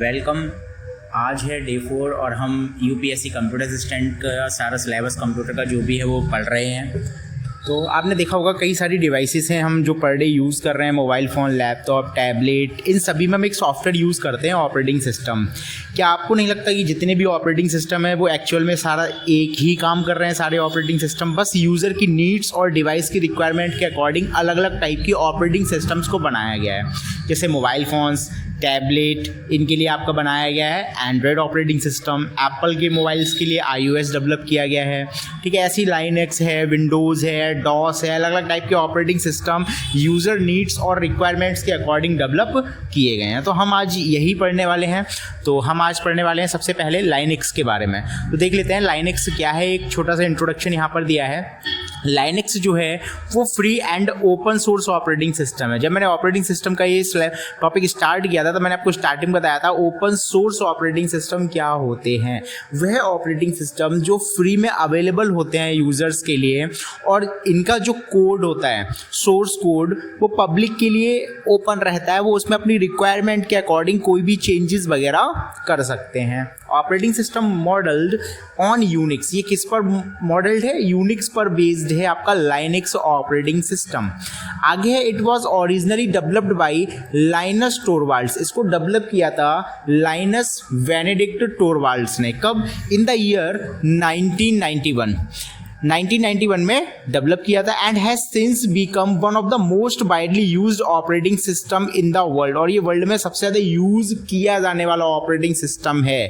Welcome. आज है day 4 और हम यूपीएससी कंप्यूटर असिस्टेंट का सारा सिलेबस कंप्यूटर का जो भी है वो पढ़ रहे हैं। तो आपने देखा होगा कई सारी डिवाइसेस हैं हम जो पर डे यूज़ कर रहे हैं, मोबाइल फ़ोन, लैपटॉप, टैबलेट, इन सभी में हम एक सॉफ्टवेयर यूज़ करते हैं ऑपरेटिंग सिस्टम। क्या आपको नहीं लगता कि जितने भी ऑपरेटिंग सिस्टम है वो एक्चुअल में सारा एक ही काम कर रहे हैं? सारे ऑपरेटिंग सिस्टम बस यूज़र की नीड्स और डिवाइस की रिक्वायरमेंट के अकॉर्डिंग अलग अलग टाइप की ऑपरेटिंग सिस्टम्स को बनाया गया है। जैसे मोबाइल फ़ोन्स, टैबलेट, इनके लिए आपका बनाया गया है एंड्रॉयड ऑपरेटिंग सिस्टम। एप्पल के मोबाइल्स के लिए iOS डेवलप किया गया है, ठीक है। ऐसी लाइनक्स है, विंडोज़ है, डॉस है, अलग अलग टाइप के ऑपरेटिंग सिस्टम यूज़र नीड्स और रिक्वायरमेंट्स के अकॉर्डिंग डेवलप किए गए हैं। तो हम आज यही पढ़ने वाले हैं। तो हम आज पढ़ने वाले हैं सबसे पहले लाइनक्स के बारे में। तो देख लेते हैं लाइनक्स क्या है। एक छोटा सा इंट्रोडक्शन यहाँ पर दिया है। लाइनक्स जो है वो free and open source operating system है। जब मैंने ऑपरेटिंग सिस्टम का ये टॉपिक स्टार्ट किया था तो मैंने आपको स्टार्टिंग बताया था ओपन सोर्स ऑपरेटिंग सिस्टम क्या होते हैं। वह ऑपरेटिंग सिस्टम जो फ्री में अवेलेबल होते हैं यूज़र्स के लिए, और इनका जो कोड होता है, सोर्स कोड, वो पब्लिक के लिए ओपन रहता है। वो उसमें अपनी रिक्वायरमेंट के अकॉर्डिंग कोई भी चेंजेस वगैरह कर सकते हैं। Operating system modelled on Unix. ये किस पर मॉडल्ड है? यूनिक्स पर बेस्ड है आपका लाइनक्स ऑपरेटिंग सिस्टम। आगे है, it was originally developed by Linus Torvalds. इसको डेवलप किया था लाइनस बेनेडिक्ट टोरवाल्ड्स ने। कब? इन द ईयर 1991 में डेवलप किया था and has since become one of the most widely used operating system in the world. और ये वर्ल्ड में सबसे ज़्यादा यूज़ किया जाने वाला ऑपरेटिंग सिस्टम है।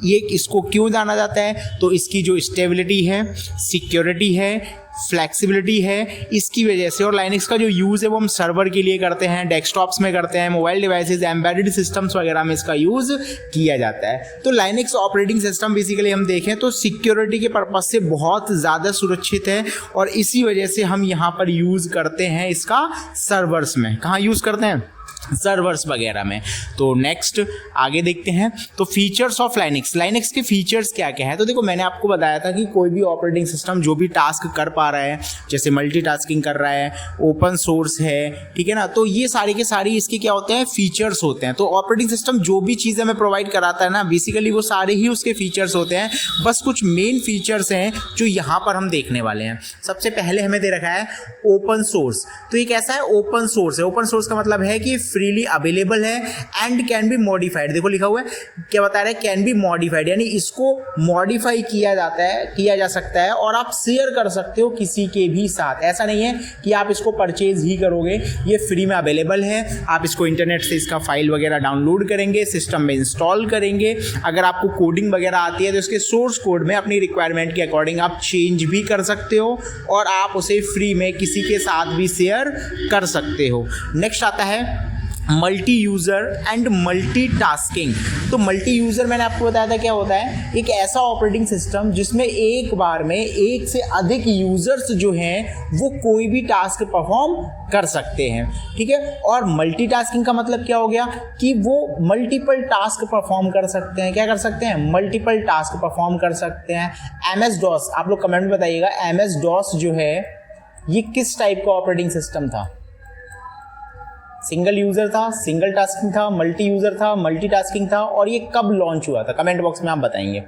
ये इसको क्यों जाना जाता है? तो इसकी जो स्टेबिलिटी है, सिक्योरिटी है, फ्लेक्सिबिलिटी है, इसकी वजह से। और लाइनक्स का जो यूज़ है वो हम सर्वर के लिए करते हैं, डेस्कटॉप्स में करते हैं, मोबाइल डिवाइसेस, एम्बेडेड सिस्टम्स वगैरह में इसका यूज़ किया जाता है। तो लाइनक्स ऑपरेटिंग सिस्टम बेसिकली हम देखें तो सिक्योरिटी के पर्पज़ से बहुत ज़्यादा सुरक्षित है और इसी वजह से हम यहाँ पर यूज़ करते हैं इसका सर्वर्स में। कहाँ यूज़ करते हैं? सर्वर्स वगैरह में। तो नेक्स्ट आगे देखते हैं। तो फीचर्स ऑफ लाइनक्स। लाइनक्स के फीचर्स क्या क्या है? तो देखो, मैंने आपको बताया था कि कोई भी ऑपरेटिंग सिस्टम जो भी टास्क कर पा रहा है, जैसे मल्टीटास्किंग कर रहा है, ओपन सोर्स है, ठीक है ना, तो ये सारे के सारी इसके क्या होते हैं? फीचर्स होते हैं। तो ऑपरेटिंग सिस्टम जो भी चीज़ हमें प्रोवाइड कराता है ना, बेसिकली वो सारे ही उसके फीचर्स होते हैं। बस कुछ मेन फीचर्स हैं जो यहाँ पर हम देखने वाले हैं। सबसे पहले हमें दे रखा है ओपन सोर्स। तो ये कैसा है? ओपन सोर्स है। ओपन सोर्स का मतलब है कि फ्रीली अवेलेबल है एंड कैन बी मॉडिफाइड। देखो लिखा हुआ है, क्या बता रहा है? कैन बी मॉडिफाइड, यानी इसको मॉडिफाई किया जा सकता है और आप शेयर कर सकते हो किसी के भी साथ। ऐसा नहीं है कि आप इसको परचेज ही करोगे, ये फ्री में अवेलेबल है। आप इसको इंटरनेट से इसका फाइल वगैरह डाउनलोड करेंगे, सिस्टम में इंस्टॉल करेंगे। अगर आपको कोडिंग वगैरह आती है तो इसके सोर्स कोड में अपनी रिक्वायरमेंट के अकॉर्डिंग आप चेंज भी कर सकते हो और आप उसे फ्री में किसी के साथ भी शेयर कर सकते हो। नेक्स्ट आता है multi user and multi tasking. तो मल्टी यूज़र मैंने आपको बताया था क्या होता है? एक ऐसा ऑपरेटिंग सिस्टम जिसमें एक बार में एक से अधिक यूज़र्स जो हैं वो कोई भी टास्क परफॉर्म कर सकते हैं, ठीक है। और मल्टी टास्किंग का मतलब क्या हो गया? कि वो मल्टीपल टास्क परफॉर्म कर सकते हैं। क्या कर सकते हैं? मल्टीपल टास्क परफॉर्म कर सकते हैं। MS-DOS, आप लोग कमेंट में बताइएगा, MS-DOS जो है ये किस टाइप का ऑपरेटिंग सिस्टम था? सिंगल यूज़र था, सिंगल टास्किंग था, मल्टी यूज़र था, मल्टी टास्किंग था, और ये कब लॉन्च हुआ था? कमेंट बॉक्स में आप बताएंगे।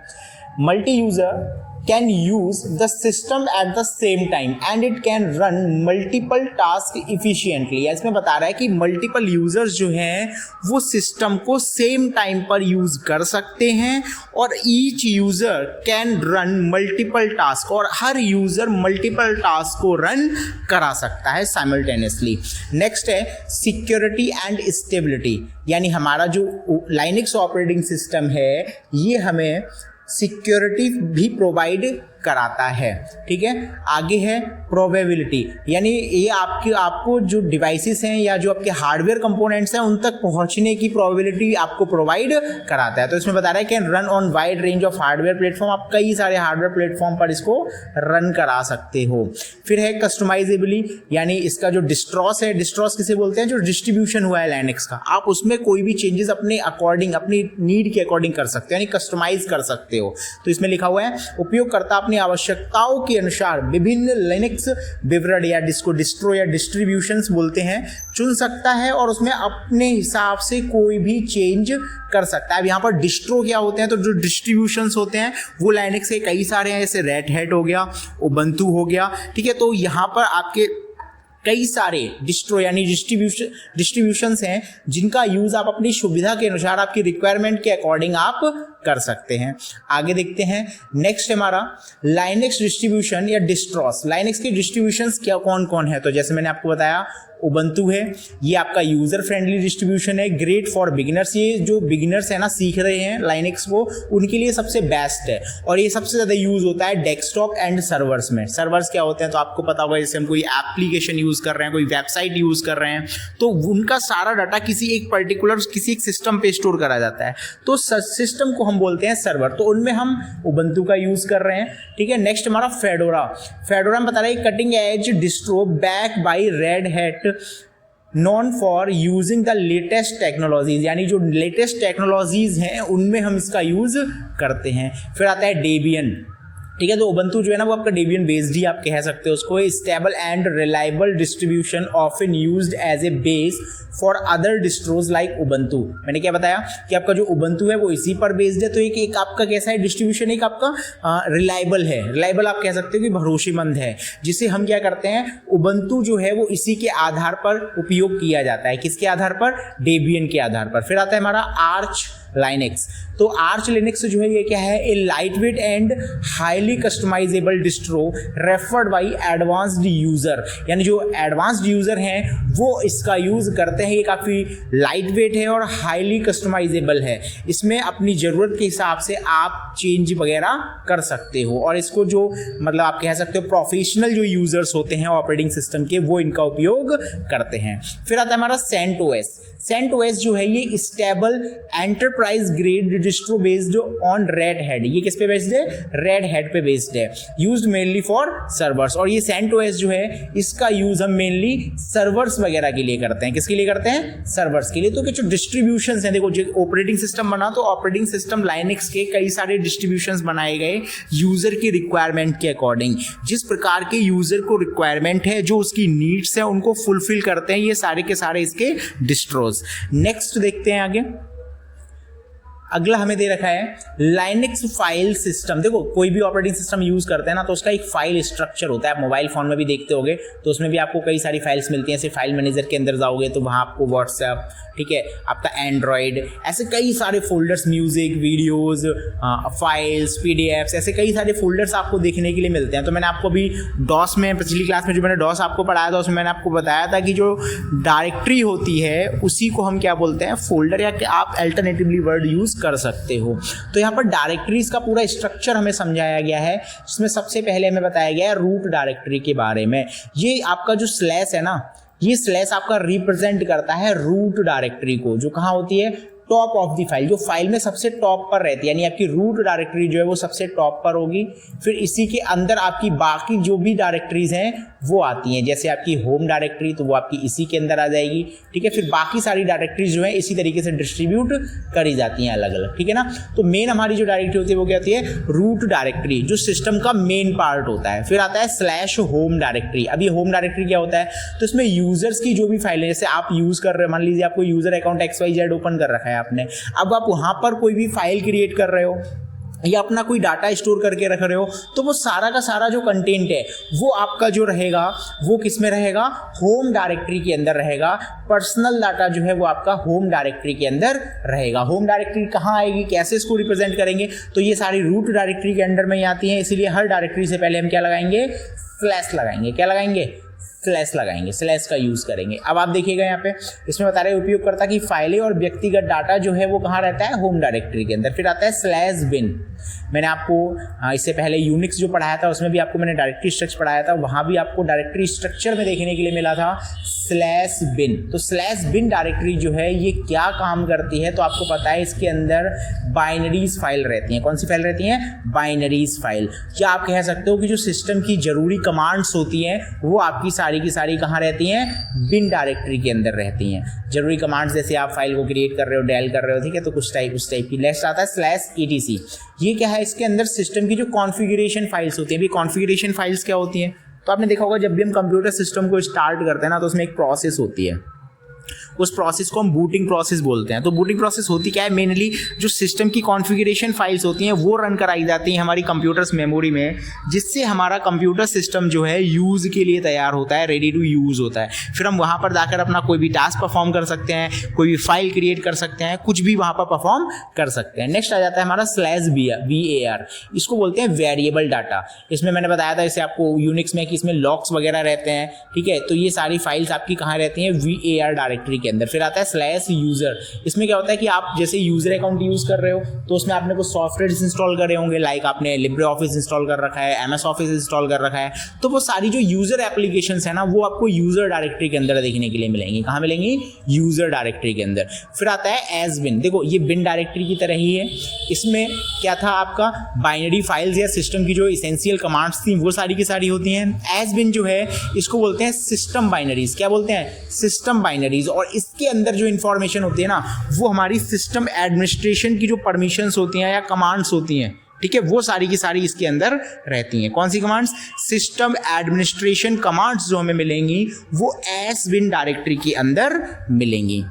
Multi user can use the system at the same time and it can run multiple task efficiently. इसमें बता रहा है कि मल्टीपल यूजर्स जो हैं वो सिस्टम को सेम टाइम पर यूज कर सकते हैं और each user can run multiple task, और हर यूजर मल्टीपल टास्क को रन करा सकता है साइमल्टेनियसली। नेक्स्ट है सिक्योरिटी एंड स्टेबिलिटी, यानी हमारा जो लाइनक्स ऑपरेटिंग सिस्टम है ये हमें सिक्योरिटी भी प्रोवाइड कराता है, ठीक है। आगे है प्रोबेबिलिटी, यानी ये आपको जो डिवाइसेस हैं या जो आपके हार्डवेयर कंपोनेंट्स हैं उन तक पहुंचने की प्रोबेबिलिटी आपको प्रोवाइड कराता है। तो इसमें बता रहा है can run on wide range of hardware platform. आप कई सारे हार्डवेयर प्लेटफॉर्म पर इसको रन करा सकते हो। फिर है कस्टमाइजेबिली, यानी इसका जो डिस्ट्रॉस है, डिस्ट्रॉस किसे बोलते हैं? जो डिस्ट्रीब्यूशन हुआ है लाइनक्स का, आप उसमें कोई भी चेंजेस अपने अकॉर्डिंग, अपनी नीड के अकॉर्डिंग कर सकते हो, यानी कस्टमाइज कर सकते हो। तो इसमें लिखा हुआ है उपयोगकर्ता अपनी अपनी आवश्यकताओं के अनुसार विभिन्न लिनक्स विवरण या जिसको डिस्ट्रो या डिस्ट्रीब्यूशंस बोलते हैं चुन सकता है और उसमें अपने हिसाब से कोई भी चेंज कर सकता है। अब यहाँ पर डिस्ट्रो क्या होते हैं, तो जो डिस्ट्रीब्यूशंस होते हैं वो लाइनक्स के कई सारे हैं, जैसे रेड हैट हो गया, उबंटू हो गया, ठीक है। तो यहाँ पर आपके कई सारे डिस्ट्रो यानी डिस्ट्रीब्यूशंस हैं जिनका यूज आप अपनी सुविधा के अनुसार आपकी रिक्वायरमेंट के अकॉर्डिंग आप कर सकते हैं। आगे देखते हैं, नेक्स्ट हमारा लाइनक्स डिस्ट्रीब्यूशन या डिस्ट्रॉस। लाइनक्स के डिस्ट्रीब्यूशंस क्या कौन कौन है, तो जैसे मैंने आपको बताया उबंटू है, ये आपका यूजर फ्रेंडली डिस्ट्रीब्यूशन है, ग्रेट फॉर बिगिनर्स, ये जो बिगिनर्स है ना सीख रहे हैं लाइनक्स को उनके लिए सबसे बेस्ट है और ये सबसे ज़्यादा यूज होता है डेस्कटॉप एंड सर्वर्स में। सर्वर्स क्या होते हैं तो आपको पता होगा, जैसे हम कोई एप्लीकेशन यूज़ कर रहे हैं, कोई वेबसाइट यूज़ कर रहे हैं तो उनका सारा डाटा किसी एक पर्टिकुलर किसी एक सिस्टम पे स्टोर करा जाता है, तो सिस्टम को हम बोलते हैं सर्वर, तो उनमें हम उबंटू का यूज़ कर रहे हैं, ठीक है। नेक्स्ट हमारा फेडोरा। फेडोरा में बता रहे हैं cutting edge distro back by red hat non for using the latest technologies, यानी जो लेटेस्ट टेक्नोलॉजीज हैं उनमें हम इसका यूज करते हैं। फिर आता है डेबियन, ठीक है। तो उबंटू जो है ना वो आपका डेबियन बेस्ड ही आप कह सकते हो उसको। Stable and reliable distribution often used as a base for other distros like Ubuntu. मैंने क्या बताया कि आपका जो उबंटू है वो इसी पर बेस्ड है, तो एक आपका कैसा है डिस्ट्रीब्यूशन, एक आपका रिलायबल है। रिलायबल आप कह सकते हो कि भरोसेमंद है, जिसे हम क्या करते हैं उबंटू जो है वो इसी के आधार पर उपयोग किया जाता है। किसके आधार पर, डेबियन के आधार पर। फिर आता है हमारा आर्च लाइनक्स। तो आर्च लिनक्स जो है ये क्या है, a lightweight and highly customisable distro referred by advanced user, यानी जो एडवांस्ड यूजर हैं वो इसका यूज करते हैं। ये काफ़ी लाइट वेट है और हाईली कस्टमाइजेबल है, इसमें अपनी ज़रूरत के हिसाब से आप चेंज वगैरह कर सकते हो और इसको जो मतलब आप कह सकते हो प्रोफेशनल जो यूजर्स होते हैं ऑपरेटिंग सिस्टम के वो इनका उपयोग करते हैं। फिर आता है हमारा सेंटओएस। सेंटओएस जो है ये stable enterprise grade distro based on red hat. ये किस पे बेस्ड है, रेड हैट पे बेस्ड है, यूज्ड मेनली फॉर सर्वर्स। और ये सेंटओएस जो है इसका यूज हम मेनली सर्वर्स वगैरह के लिए करते हैं। किसके लिए करते हैं, सर्वर्स के लिए। तो जो डिस्ट्रीब्यूशंस हैं, देखो जो ऑपरेटिंग सिस्टम बना तो ऑपरेटिंग सिस्टम लाइनक्स के कई सारे डिस्ट्रीब्यूशंस बनाए गए यूजर की रिक्वायरमेंट के अकॉर्डिंग। जिस प्रकार के यूजर को रिक्वायरमेंट है, जो उसकी नीड्स है उनको फुलफिल करते हैं ये सारे के सारे इसके डिस्ट्रोज। नेक्स्ट देखते हैं आगे, अगला हमें दे रखा है लाइनक्स फाइल सिस्टम। देखो कोई भी ऑपरेटिंग सिस्टम यूज करते हैं ना तो उसका एक फाइल स्ट्रक्चर होता है। आप मोबाइल फोन में भी देखते होगे तो उसमें भी आपको कई सारी फाइल्स मिलती हैं। जैसे फाइल मैनेजर के अंदर जाओगे तो वहाँ आपको व्हाट्सएप, ठीक है, आपका एंड्रॉयड, ऐसे कई सारे folders, music, videos, files, PDFs, ऐसे कई सारे फोल्डर्स आपको देखने के लिए मिलते हैं। तो मैंने आपको अभी डॉस में पिछली क्लास में जो मैंने डॉस आपको पढ़ाया था उसमें मैंने आपको बताया था कि जो डायरेक्टरी होती है उसी को हम क्या बोलते हैं, फोल्डर, या आप अल्टरनेटिवली वर्ड यूज कर सकते हो। तो यहाँ पर डायरेक्टरीज का पूरा स्ट्रक्चर हमें समझाया गया है, जिसमें सबसे पहले हमें बताया गया है रूट डायरेक्टरी के बारे में। ये आपका जो स्लैश है ना, ये स्लैश आपका रिप्रेजेंट करता है रूट डायरेक्टरी को, जो कहाँ होती है, टॉप ऑफ द फाइल, जो फाइल में सबसे टॉप पर रहती है, यानी आपकी रूट डायरेक्टरी जो है वो सबसे टॉप पर होगी। फिर इसी के अंदर आपकी बाकी जो भी डायरेक्टरीज हैं वो आती हैं, जैसे आपकी होम डायरेक्टरी तो वो आपकी इसी के अंदर आ जाएगी, ठीक है। फिर बाकी सारी डायरेक्टरीज जो है इसी तरीके से डिस्ट्रीब्यूट करी जाती हैं अलग अलग, ठीक है ना। तो मेन हमारी जो डायरेक्टरी होती है वो क्या होती है, रूट डायरेक्टरी, जो सिस्टम का मेन पार्ट होता है। फिर आता है स्लैश होम डायरेक्टरी। अब ये होम डायरेक्टरी क्या होता है, तो इसमें यूजर्स की जो भी फाइलें, जैसे आप यूज कर रहे हो, मान लीजिए आपको यूजर अकाउंट XYZ ओपन कर रखा है आपने, अब आप वहां पर कोई भी फाइल क्रिएट कर रहे हो या अपना कोई डाटा स्टोर करके रख रहे हो, तो वो सारा का सारा जो कंटेंट है वो आपका जो रहेगा वो किस में रहेगा, होम डायरेक्टरी के अंदर रहेगा। पर्सनल डाटा जो है वो आपका होम डायरेक्टरी के अंदर रहेगा। होम डायरेक्टरी कहाँ आएगी, कैसे इसको रिप्रेजेंट करेंगे, तो ये सारी रूट डायरेक्टरी के अंडर में आती हैं। इसीलिए हर डायरेक्टरी से पहले हम क्या लगाएंगे, स्लैश लगाएंगे। क्या लगाएंगे, स्लैश लगाएंगे, स्लैश का यूज करेंगे। अब आप देखिएगा यहाँ पे इसमें बता रहे हैं उपयोगकर्ता की फाइलें और व्यक्तिगत डाटा जो है वो कहाँ रहता है, होम डायरेक्टरी के अंदर। फिर आता है स्लैश बिन। मैंने आपको इससे पहले यूनिक्स जो पढ़ाया था उसमें भी आपको मैंने डायरेक्टरी स्ट्रक्चर पढ़ाया था, वहाँ भी आपको डायरेक्टरी स्ट्रक्चर में देखने के लिए मिला था स्लैश बिन। तो स्लैश बिन डायरेक्टरी जो है ये क्या काम करती है, तो आपको पता है इसके अंदर बाइनरीज फाइल रहती हैं। कौन सी फाइल रहती हैं, बाइनरीज फाइल। क्या आप कह सकते हो कि जो सिस्टम की जरूरी कमांड्स होती हैं वो आपकी सारी की सारी कहाँ रहती हैं, बिन डायरेक्टरी के अंदर रहती हैं। जरूरी कमांड्स जैसे आप फाइल को क्रिएट कर रहे हो, डेल कर रहे हो, ठीक है, तो कुछ टाइप उस टाइप की। नेक्स्ट आता है /etc। ये क्या है, इसके अंदर सिस्टम की जो कॉन्फ़िगरेशन फाइल्स होती हैं। अभी कॉन्फ़िगरेशन फाइल्स क्या होती हैं, तो आपने देखा होगा जब भी हम कंप्यूटर सिस्टम को स्टार्ट करते हैं ना, तो उसमें एक प्रोसेस होती है, उस प्रोसेस को हम बूटिंग प्रोसेस बोलते हैं। तो बूटिंग प्रोसेस होती क्या है, मेनली जो सिस्टम की कॉन्फ़िगरेशन फाइल्स होती हैं वो रन कराई जाती हैं हमारी कंप्यूटर्स मेमोरी में, जिससे हमारा कंप्यूटर सिस्टम जो है यूज़ के लिए तैयार होता है, रेडी टू यूज़ होता है। फिर हम वहाँ पर जाकर अपना कोई भी टास्क परफॉर्म कर सकते हैं, कोई भी फाइल क्रिएट कर सकते हैं, कुछ भी वहाँ पर परफॉर्म कर सकते हैं। नेक्स्ट आ जाता है हमारा /var। इसको बोलते हैं वेरिएबल डाटा। इसमें मैंने बताया था इसे आपको यूनिक्स में कि इसमें लॉक्स वगैरह रहते हैं, ठीक है, तो ये सारी फाइल्स आपकी कहाँ रहती हैं, var डायरेक्टरी के अंदर। फिर आता है /user। इसमें क्या होता है कि आप जैसे यूजर अकाउंट यूज कर रहे हो तो उसमें आपने कुछ सॉफ्टवेयर इंस्टॉल करे होंगे, लाइक आपने लिब्रे ऑफिस इंस्टॉल कर रखा है, MS ऑफिस इंस्टॉल कर रखा है, तो वो सारी जो यूजर एप्लीकेशंस है ना वो आपको यूजर डायरेक्टरी के अंदर देखने के लिए मिलेंगी। कहाँ मिलेंगी, यूजर डायरेक्टरी के अंदर। फिर आता है /bin। देखो ये बिन डायरेक्टरी की तरह ही है। इसमें क्या था, आपका बाइनरी फाइल्स या सिस्टम की जो इसेंशियल कमांड्स थी वो सारी की सारी होती हैं। /bin जो है इसको बोलते हैं सिस्टम बाइनरीज। क्या बोलते हैं, सिस्टम बाइनरीज। और इसके अंदर जो इंफॉर्मेशन होती है ना वो हमारी सिस्टम एडमिनिस्ट्रेशन की जो परमिशंस होती हैं या कमांड्स होती हैं, ठीक है, वो सारी की सारी इसके अंदर रहती हैं। कौन सी कमांड्स, सिस्टम एडमिनिस्ट्रेशन कमांड्स जो हमें मिलेंगी वो /bin डायरेक्टरी के अंदर मिलेंगी।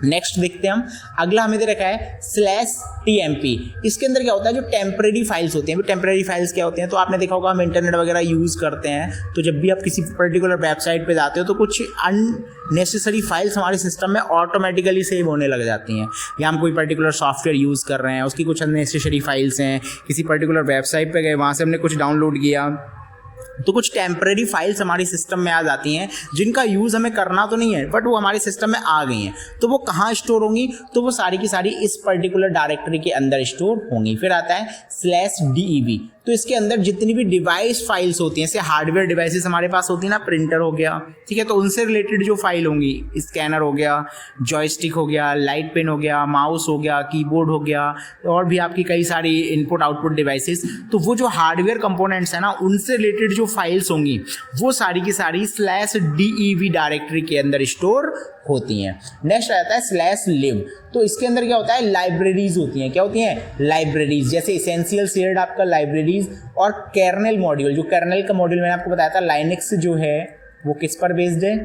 नेक्स्ट देखते हैं हम, अगला हमें दे रखा है /tmp। इसके अंदर क्या होता है, जो टेम्परेरी फाइल्स होती हैं। टेम्परेरी फाइल्स क्या होते हैं, तो आपने देखा होगा हम इंटरनेट वगैरह यूज़ करते हैं, तो जब भी आप किसी पर्टिकुलर वेबसाइट पे जाते हो तो कुछ अननेसेसरी फाइल्स हमारे सिस्टम में ऑटोमेटिकली सेव होने लग जाती हैं। या हम कोई पर्टिकुलर सॉफ्टवेयर यूज़ कर रहे हैं, उसकी कुछ अननेसेसरी फाइल्स हैं, किसी पर्टिकुलर वेबसाइट पे गए, वहाँ से हमने कुछ डाउनलोड किया, तो कुछ टेम्परेरी फाइल्स हमारी सिस्टम में आ जाती हैं जिनका यूज़ हमें करना तो नहीं है बट वो हमारे सिस्टम में आ गई हैं। तो वो कहाँ स्टोर होंगी, तो वो सारी की सारी इस पर्टिकुलर डायरेक्टरी के अंदर स्टोर होंगी। फिर आता है /dev। तो इसके अंदर जितनी भी डिवाइस फाइल्स होती हैं, जैसे हार्डवेयर डिवाइसेस हमारे पास होती है ना, प्रिंटर हो गया, ठीक है, तो उनसे रिलेटेड जो फाइल होंगी, स्कैनर हो गया, जॉयस्टिक हो गया, लाइट पेन हो गया, माउस हो गया, कीबोर्ड हो गया, और भी आपकी कई सारी इनपुट आउटपुट डिवाइसेस, तो वो जो हार्डवेयर कंपोनेंट्स हैं ना उनसे रिलेटेड जो फाइल्स होंगी वो सारी की सारी /dev डायरेक्टरी के अंदर स्टोर होती हैं। नेक्स्ट आता है /lib। तो इसके अंदर क्या होता है, लाइब्रेरीज होती हैं। क्या होती हैं, लाइब्रेरीज। जैसे इसेंशियल शेयर्ड आपका लाइब्रेरीज और कर्नेल मॉड्यूल। जो कर्नेल का मॉड्यूल मैंने आपको बताया था, लाइनक्स जो है वो किस पर बेस्ड है,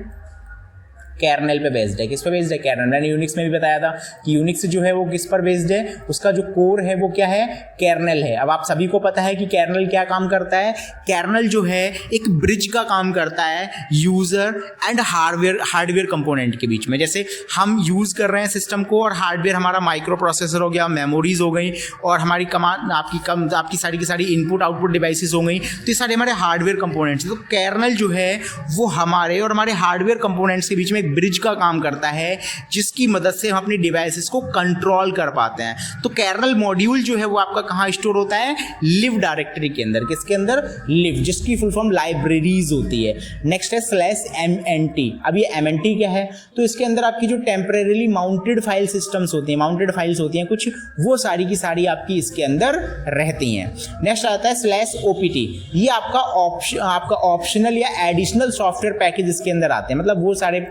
कर्नेल पे बेस्ड है। किस पर बेस्ड है, कर्नेल। मैंने यूनिक्स में भी बताया था कि यूनिक्स जो है वो किस पर बेस्ड है, उसका जो कोर है वो क्या है, कर्नेल है। अब आप सभी को पता है कि कर्नेल क्या काम करता है, कर्नेल जो है एक ब्रिज का काम करता है यूजर एंड हार्डवेयर कंपोनेंट के बीच में। जैसे हम यूज कर रहे हैं सिस्टम को और हार्डवेयर हमारा माइक्रो प्रोसेसर हो गया, मेमोरीज हो गई, और हमारी कमांड आपकी सारी की सारी इनपुट आउटपुट डिवाइसेस हो गई, तो ये सारे हमारे हार्डवेयर कंपोनेंट्स। तो कर्नेल जो है वो हमारे और हमारे हार्डवेयर कंपोनेंट्स के बीच में ब्रिज का काम करता है, जिसकी मदद से हम अपनी डिवाइसेस को कंट्रोल कर पाते हैं। तो कर्नेल मॉड्यूल जो है वो आपका कहाँ स्टोर होता है, लिव डायरेक्टरी के अंदर। किसके अंदर, लिव, जिसकी फुल फॉर्म लाइब्रेरीज होती है। नेक्स्ट है /mnt। अब ये mnt क्या है, तो इसके अंदर आपकी जो टेम्परेरीली माउंटेड फाइल सिस्टम्स होती हैं, माउंटेड फाइल्स होती हैं कुछ, वो सारी की सारी आपकी इसके अंदर रहती हैं। नेक्स्ट आता है /opt। ये आपका ऑप्शनल या एडिशनल सॉफ्टवेयर पैकेज इसके अंदर आते हैं। मतलब वो सारे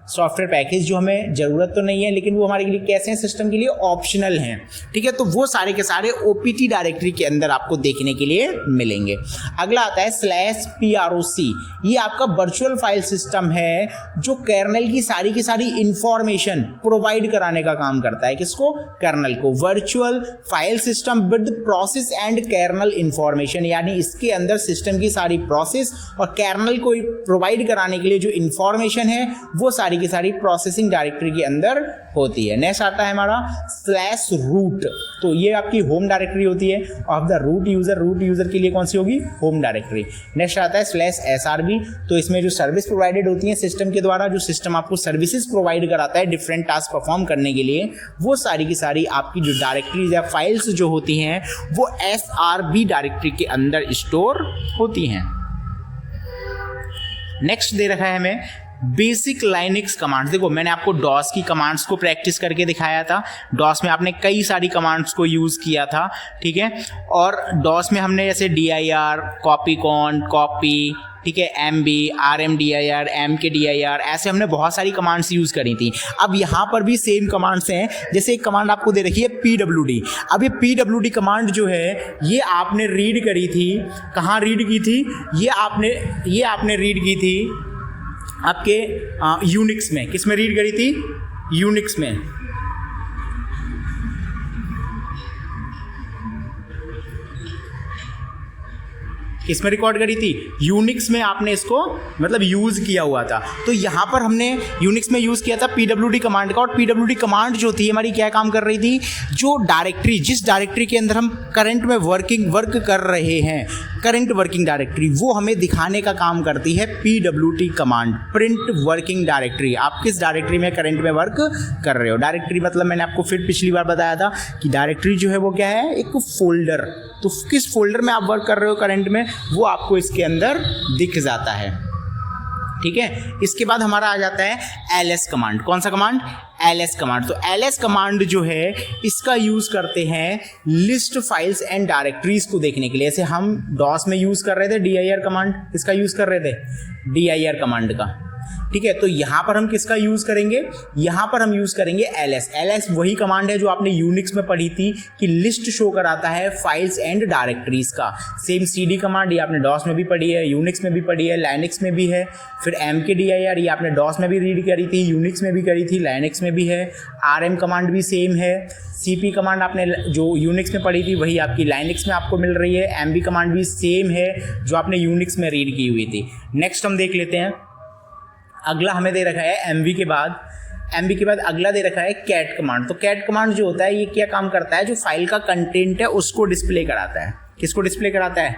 सॉफ्टवेयर पैकेज जो हमें ज़रूरत तो नहीं है लेकिन वो हमारे लिए कैसे हैं, सिस्टम के लिए ऑप्शनल हैं, ठीक है, तो वो सारे के सारे OPT डायरेक्टरी के अंदर आपको देखने के लिए मिलेंगे। अगला आता है /proc। ये आपका वर्चुअल फाइल सिस्टम है जो कर्नेल की सारी इंफॉर्मेशन प्रोवाइड कराने का काम करता है। किसको, कर्नेल को। Virtual file system with process and kernel information, यानी इसके अंदर सिस्टम की सारी प्रोसेस और कर्नेल को प्रोवाइड कराने के लिए जो इंफॉर्मेशन है वो सारी की सारी प्रोसेसिंग डायरेक्टरी के अंदर होती है। नेक्स्ट आता है हमारा /root। तो ये आपकी होम डायरेक्टरी होती है ऑफ द रूट यूजर के लिए कौन सी होगी, होम डायरेक्टरी। नेक्स्ट आता है /srv। तो इसमें जो सर्विस प्रोवाइडेड होती है सिस्टम के द्वारा, जो सिस्टम आपको सर्विसेज प्रोवाइड कराता है डिफरेंट टास्क परफॉर्म करने के लिए, वो सारी की सारी आपकी जो डायरेक्टरीज या फाइल्स जो होती हैं वो srv डायरेक्टरी के अंदर स्टोर होती हैं। नेक्स्ट दे रखा है हमें बेसिक लाइनक्स कमांड्स। देखो मैंने आपको डॉस की कमांड्स को प्रैक्टिस करके दिखाया था। डॉस में आपने कई सारी कमांड्स को यूज़ किया था, ठीक है, और डॉस में हमने जैसे dir, copycon, copy, ठीक है, MB, RMDIR, MKDIR, ऐसे हमने बहुत सारी कमांड्स यूज़ करी थी। अब यहाँ पर भी सेम कमांड्स हैं, जैसे एक कमांड आपको दे रखी है PWD। अब ये PWD कमांड जो है ये आपने रीड करी थी, कहाँ रीड की थी, ये आपने रीड की थी आपके यूनिक्स में। किस में रीड करी थी? यूनिक्स में। किस में रिकॉर्ड करी थी? यूनिक्स में आपने इसको मतलब यूज़ किया हुआ था। तो यहाँ पर हमने यूनिक्स में यूज़ किया था PWD कमांड का। और PWD कमांड जो थी हमारी क्या काम कर रही थी, जो डायरेक्टरी, जिस डायरेक्टरी के अंदर हम करंट में वर्क कर रहे हैं, करंट वर्किंग डायरेक्टरी, वो हमें दिखाने का काम करती है PWD command, print working directory. आप किस डायरेक्टरी में करंट में वर्क कर रहे हो। डायरेक्टरी मतलब मैंने आपको फिर पिछली बार बताया था कि डायरेक्टरी जो है वो क्या है, एक फोल्डर। तो किस फोल्डर में आप वर्क कर रहे हो करंट में, वो आपको इसके अंदर दिख जाता है। ठीक है, इसके बाद हमारा आ जाता है LS कमांड। कौन सा कमांड? LS command. तो LS कमांड जो है इसका यूज़ करते हैं लिस्ट फाइल्स एंड डायरेक्टरीज को देखने के लिए। जैसे हम DOS में यूज़ कर रहे थे DIR कमांड, इसका यूज़ कर रहे थे DIR कमांड का। ठीक है, तो यहाँ पर हम किसका यूज़ करेंगे? यहाँ पर हम यूज़ करेंगे LS। LS वही कमांड है जो आपने यूनिक्स में पढ़ी थी कि लिस्ट शो कराता है फाइल्स एंड डायरेक्टरीज का। सेम CD कमांड ये आपने DOS में भी पढ़ी है, यूनिक्स में भी पढ़ी है, लाइनक्स में भी है। फिर MKDIR ये आपने DOS में भी रीड करी थी, यूनिक्स में भी करी थी, लाइनक्स में भी है। RM कमांड भी सेम है। CP कमांड आपने जो यूनिक्स में पढ़ी थी वही आपकी लाइनक्स में आपको मिल रही है। MB कमांड भी सेम है जो आपने यूनिक्स में रीड की हुई थी। नेक्स्ट हम देख लेते हैं, अगला हमें दे रखा है MB के बाद अगला दे रखा है कैट कमांड। तो कैट कमांड जो होता है ये क्या काम करता है, जो फाइल का कंटेंट है उसको डिस्प्ले कराता है। किसको डिस्प्ले कराता है?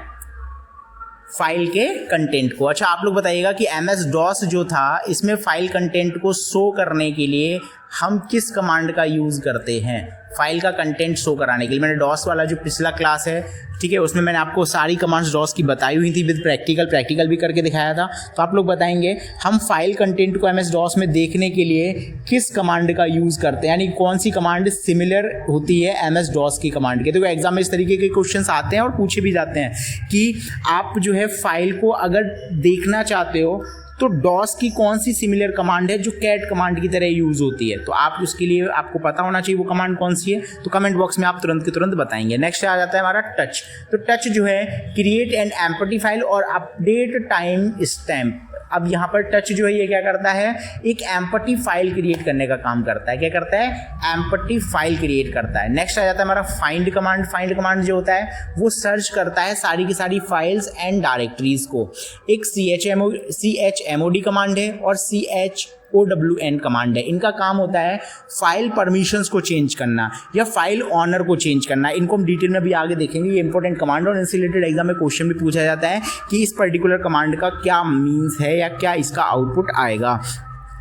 फाइल के कंटेंट को। अच्छा, आप लोग बताइएगा कि MS-DOS जो था इसमें फाइल कंटेंट को शो करने के लिए हम किस कमांड का यूज़ करते हैं फाइल का कंटेंट शो कराने के लिए। मैंने DOS वाला जो पिछला क्लास है, ठीक है, उसमें मैंने आपको सारी कमांड्स DOS की बताई हुई थी विद प्रैक्टिकल भी करके दिखाया था। तो आप लोग बताएंगे हम फाइल कंटेंट को MS-DOS में देखने के लिए किस कमांड का यूज़ करते हैं, यानी कौन सी कमांड सिमिलर होती है MS-DOS की कमांड के। तो एग्जाम में इस तरीके के क्वेश्चन आते हैं और पूछे भी जाते हैं कि आप जो है फाइल को अगर देखना चाहते हो तो DOS की कौन सी सिमिलर कमांड है जो कैट कमांड की तरह यूज़ होती है। तो आप उसके लिए आपको पता होना चाहिए वो कमांड कौन सी है। तो कमेंट बॉक्स में आप तुरंत के तुरंत बताएंगे। नेक्स्ट आ जाता है हमारा टच। तो टच जो है क्रिएट एन एम्प्टी फाइल और अपडेट टाइम स्टैम्प। अब यहाँ पर टच जो है ये क्या करता है, एक एम्प्टी फाइल क्रिएट करने का काम करता है। क्या करता है? एम्प्टी फाइल क्रिएट करता है। नेक्स्ट आ जाता है हमारा फाइंड कमांड। फाइंड कमांड जो होता है वो सर्च करता है सारी की सारी फाइल्स एंड डायरेक्टरीज को। एक CHMOD कमांड है और CHOWN कमांड है। इनका काम होता है फाइल परमिशंस को चेंज करना या फाइल ऑनर को चेंज करना। इनको हम डिटेल में भी आगे देखेंगे। ये इंपॉर्टेंट कमांड और इनसे रिलेटेड एग्जाम में क्वेश्चन भी पूछा जाता है कि इस पर्टिकुलर कमांड का क्या मीन्स है या क्या इसका आउटपुट आएगा।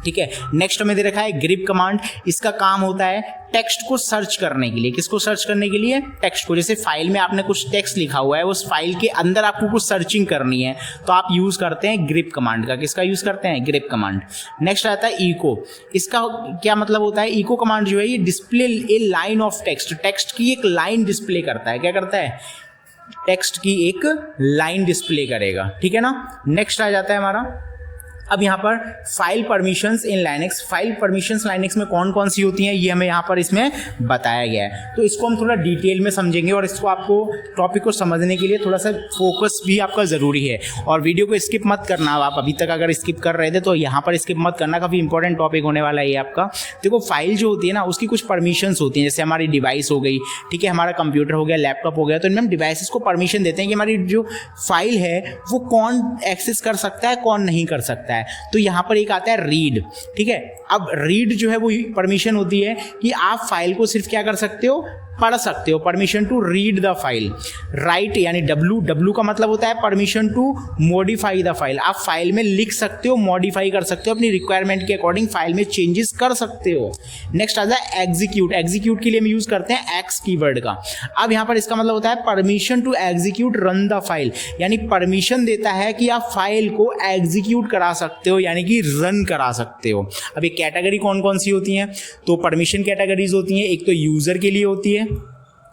ठीक है, नेक्स्ट हमें दे रखा है ग्रिप कमांड। इसका काम होता है टेक्स्ट को सर्च करने के लिए। किसको सर्च करने के लिए? टेक्स्ट को। जैसे फाइल में आपने कुछ टेक्स्ट लिखा हुआ है, उस फाइल के अंदर आपको कुछ सर्चिंग करनी है तो आप यूज करते हैं ग्रिप कमांड का। किसका यूज करते हैं? Grip command. नेक्स्ट आता है इको। इसका क्या मतलब होता है? इको कमांड जो है ये display A line of text. Text की एक लाइन डिस्प्ले करता है। क्या करता है? टेक्स्ट की एक लाइन डिस्प्ले करेगा। ठीक है ना। नेक्स्ट आ जाता है हमारा अब यहाँ पर फाइल परमिशंस इन लाइनक्स। फाइल परमिशंस लाइनक्स में कौन कौन सी होती हैं ये हमें यहाँ पर इसमें बताया गया है। तो इसको हम थोड़ा डिटेल में समझेंगे और इसको आपको टॉपिक को समझने के लिए थोड़ा सा फोकस भी आपका ज़रूरी है। और वीडियो को स्किप मत करना। आप अभी तक अगर स्किप कर रहे थे तो यहाँ पर स्किप मत करना, काफ़ी इंपॉर्टेंट टॉपिक होने वाला है ये आपका। देखो फाइल जो होती है ना उसकी कुछ परमिशंस होती हैं। जैसे हमारी डिवाइस हो गई, ठीक है, हमारा कंप्यूटर हो गया, लैपटॉप हो गया, तो इनमें हम डिवाइसेस को परमिशन देते हैं कि हमारी जो फाइल है वो कौन एक्सेस कर सकता है, कौन नहीं कर सकता है। तो यहां पर एक आता है रीड। ठीक है, अब रीड जो है वो परमिशन होती है कि आप फाइल को सिर्फ क्या कर सकते हो? पढ़ सकते हो। Permission to read the file. Write यानी डब्ल्यू का मतलब होता है permission to modify the file. आप फाइल में लिख सकते हो, मॉडिफाई कर सकते हो, अपनी रिक्वायरमेंट के अकॉर्डिंग फाइल में चेंजेस कर सकते हो। नेक्स्ट आता है एग्जीक्यूट। एग्जीक्यूट के लिए हम यूज करते हैं एक्स कीवर्ड का। अब यहाँ पर इसका मतलब होता है permission to execute run the file, यानी परमिशन देता है कि आप फाइल को एग्जीक्यूट करा सकते हो, यानी कि रन करा सकते हो। अब ये कैटेगरी कौन कौन सी होती हैं? तो परमिशन कैटेगरीज होती हैं। एक तो यूजर के लिए होती है,